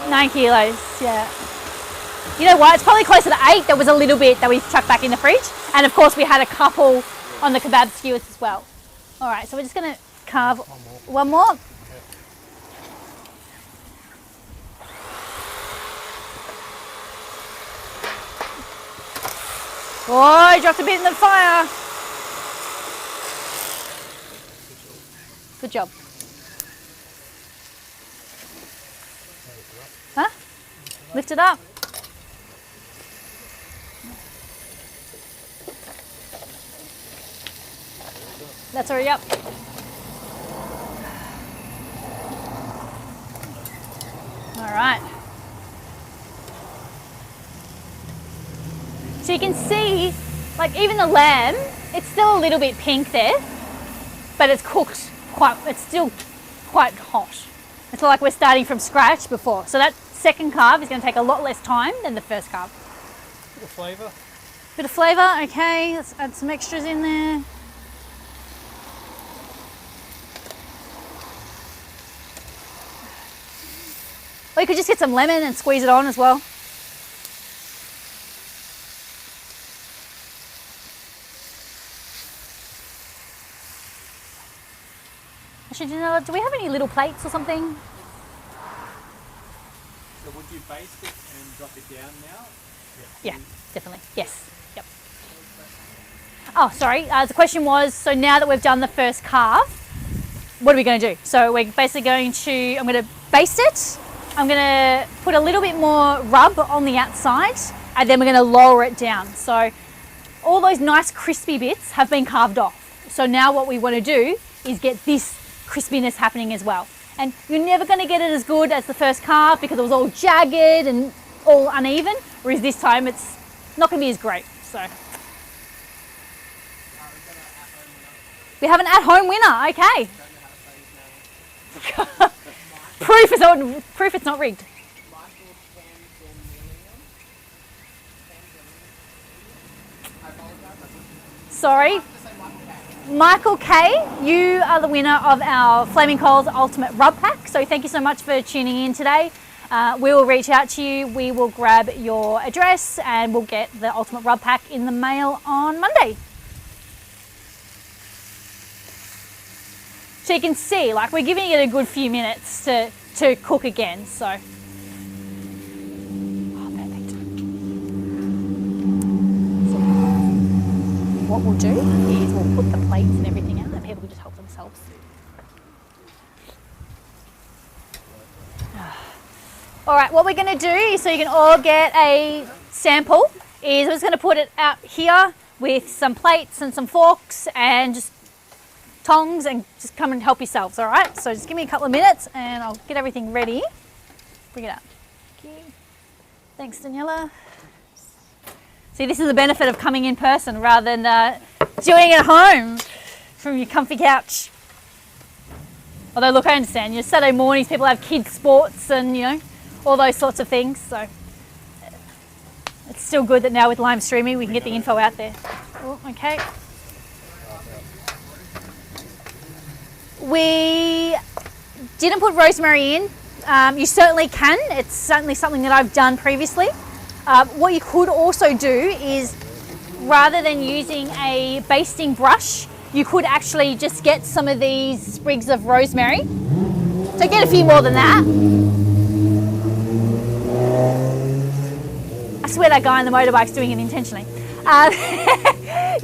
9 kilos, yeah. You know what? It's probably closer to 8. There was a little bit that we chucked back in the fridge. And of course, we had a couple on the kebab skewers as well. All right, so we're just going to carve one more. Oh, I dropped a bit in the fire. Good job. Huh? Lift it up. That's already up. All right. So you can see, like even the lamb, it's still a little bit pink there, but it's cooked it's still quite hot. It's not like we're starting from scratch before. So that second carve is going to take a lot less time than the first carve. Bit of flavour. Bit of flavour, okay. Let's add some extras in there. Or you could just get some lemon and squeeze it on as well. Actually, do we have any little plates or something? So would you baste it and drop it down now? Yeah, definitely. Yes. Yep. Oh, sorry. The question was, so now that we've done the first carve, what are we going to do? So we're basically going to, I'm going to baste it. I'm going to put a little bit more rub on the outside, and then we're going to lower it down. So all those nice crispy bits have been carved off. So now what we want to do is get this crispiness happening as well. And you're never going to get it as good as the first carve because it was all jagged and all uneven, whereas this time it's not going to be as great. So we have an at-home winner. Okay. Proof it's not rigged. Sorry. Michael K, you are the winner of our Flaming Coals Ultimate Rub Pack. So thank you so much for tuning in today. We will reach out to you. We will grab your address and we'll get the Ultimate Rub Pack in the mail on Monday. So you can see, like, we're giving it a good few minutes to cook again. So, oh, perfect. So what we'll do is we'll put the plates and everything out, and people can just help themselves. All right, what we're going to do, so you can all get a sample, is I'm just going to put it out here with some plates and some forks and just tongs, and just come and help yourselves. All right, so just give me a couple of minutes and I'll get everything ready. Bring it up. Thank you. Thanks, Daniela. See, this is the benefit of coming in person rather than doing it at home from your comfy couch. Although, look, I understand, Saturday mornings people have kids' sports and, all those sorts of things. So it's still good that now with live streaming we can get the info out there. Oh, okay. We didn't put rosemary in. You certainly can. It's certainly something that I've done previously. What you could also do is, rather than using a basting brush, you could actually just get some of these sprigs of rosemary. So get a few more than that. I swear that guy on the motorbike's doing it intentionally.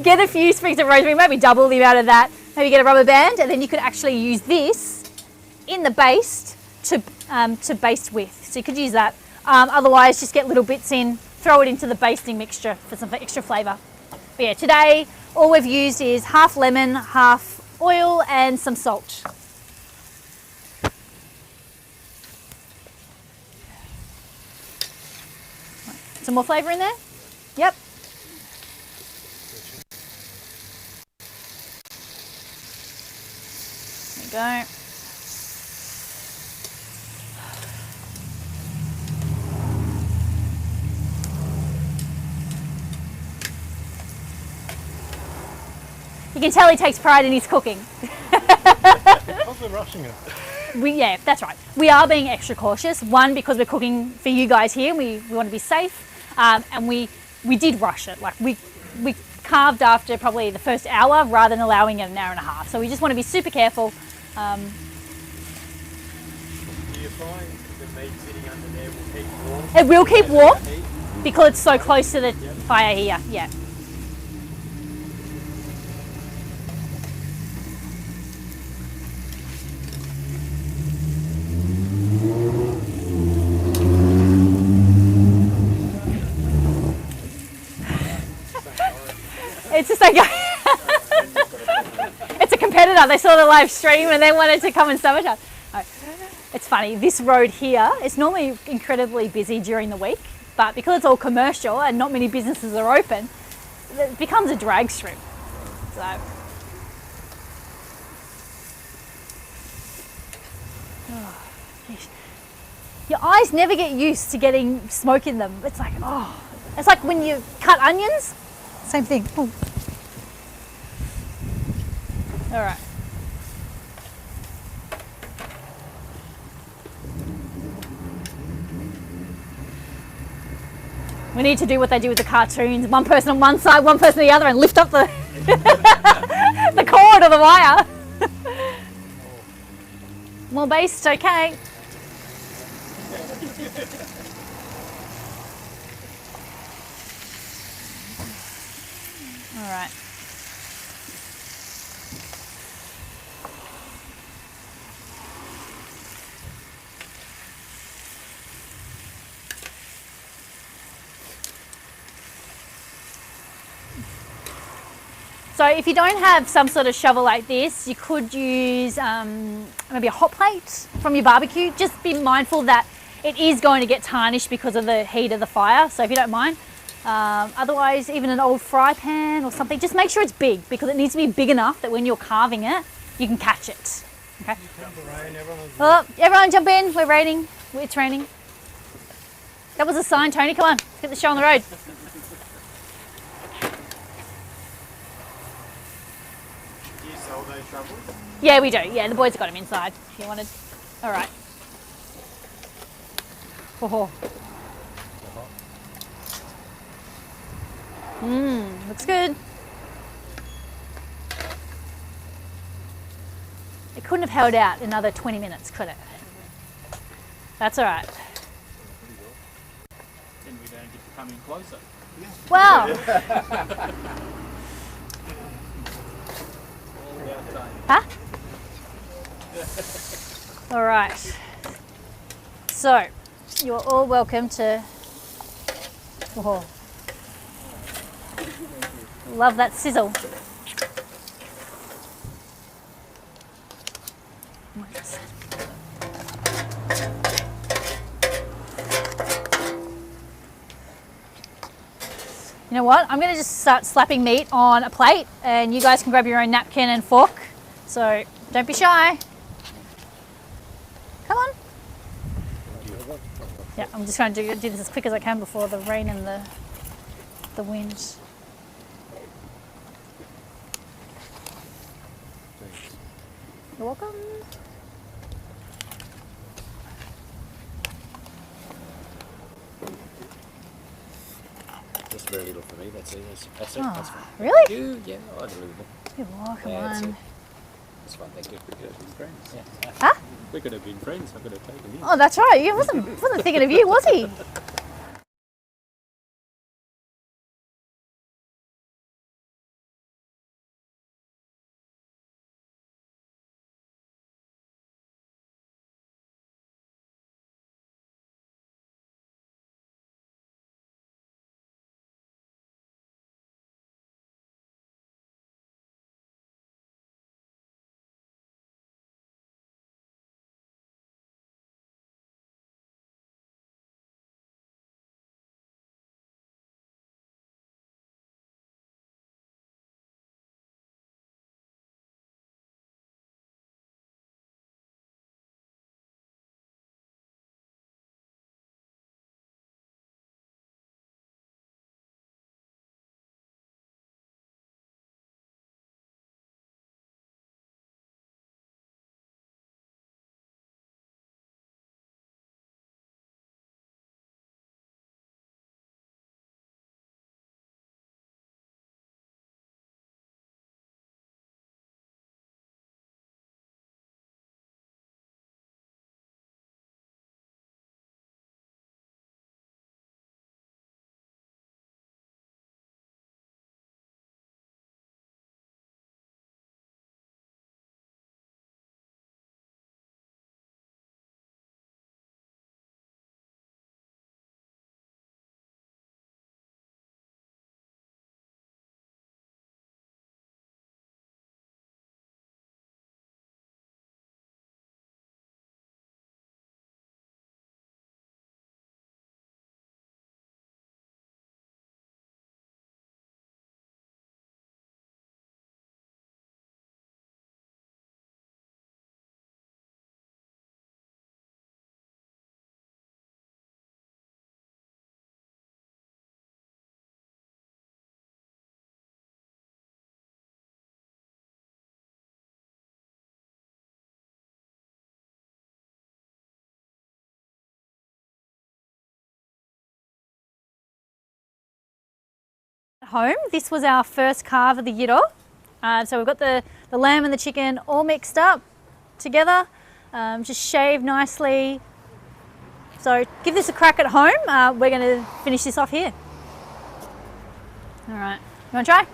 Get a few sprigs of rosemary, maybe double the amount of that. Maybe get a rubber band, and then you could actually use this in the baste to baste with. So you could use that. Otherwise, just get little bits in, throw it into the basting mixture for some extra flavour. But yeah, today all we've used is half lemon, half oil, and some salt. Some more flavour in there? Yep. There you go. You can tell he takes pride in his cooking. Because we're rushing it. Yeah, that's right. We are being extra cautious. One, because we're cooking for you guys here and we want to be safe. And we did rush it. Like we carved after probably the first hour rather than allowing it an hour and a half. So we just want to be super careful. Do you find the meat sitting under there will keep warm? It will keep warm because it's so close to the fire here. Yeah. It's just like it's a competitor. They saw the live stream and they wanted to come and sabotage. Oh, it's funny. This road here, it's normally incredibly busy during the week, but because it's all commercial and not many businesses are open, it becomes a drag strip. So. Oh, your eyes never get used to getting smoke in them. It's like, oh, it's like when you cut onions. Same thing. Ooh. All right. We need to do what they do with the cartoons. One person on one side, one person on the other, and lift up the the cord or the wire. More based, okay. All right. So if you don't have some sort of shovel like this, you could use maybe a hot plate from your barbecue. Just be mindful that it is going to get tarnished because of the heat of the fire. So if you don't mind. Otherwise, even an old fry pan or something, just make sure it's big because it needs to be big enough that when you're carving it, you can catch it. Okay. Oh, everyone jump in. We're raining. It's raining. That was a sign, Tony. Come on, let's get the show on the road. Do you sell those shovels? Yeah, we do. Yeah, the boys got them inside. If you wanted. All right. Oh. Looks good. It couldn't have held out another 20 minutes, could it? That's all right. Then we don't get to come in closer. Wow. All about time. Huh? All right. So, you're all welcome to. Oh. Love that sizzle. You know what? I'm going to just start slapping meat on a plate and you guys can grab your own napkin and fork. So don't be shy. Come on. Yeah, I'm just trying to do this as quick as I can before the rain and the wind. You're welcome. Just very little for me, that's it. That's it. Oh, That's fine. really? You, yeah, I had a little bit. You're welcome. Yeah, that's on. it. That's fine, thank you. We could have been friends. Yeah. Huh? We could have been friends. I could have taken him. Oh, that's right. He wasn't thinking of you, was he? home. This was our first carve of the gyro. So we've got the lamb and the chicken all mixed up together, just shaved nicely. So give this a crack at home. We're going to finish this off here. All right, you want to try?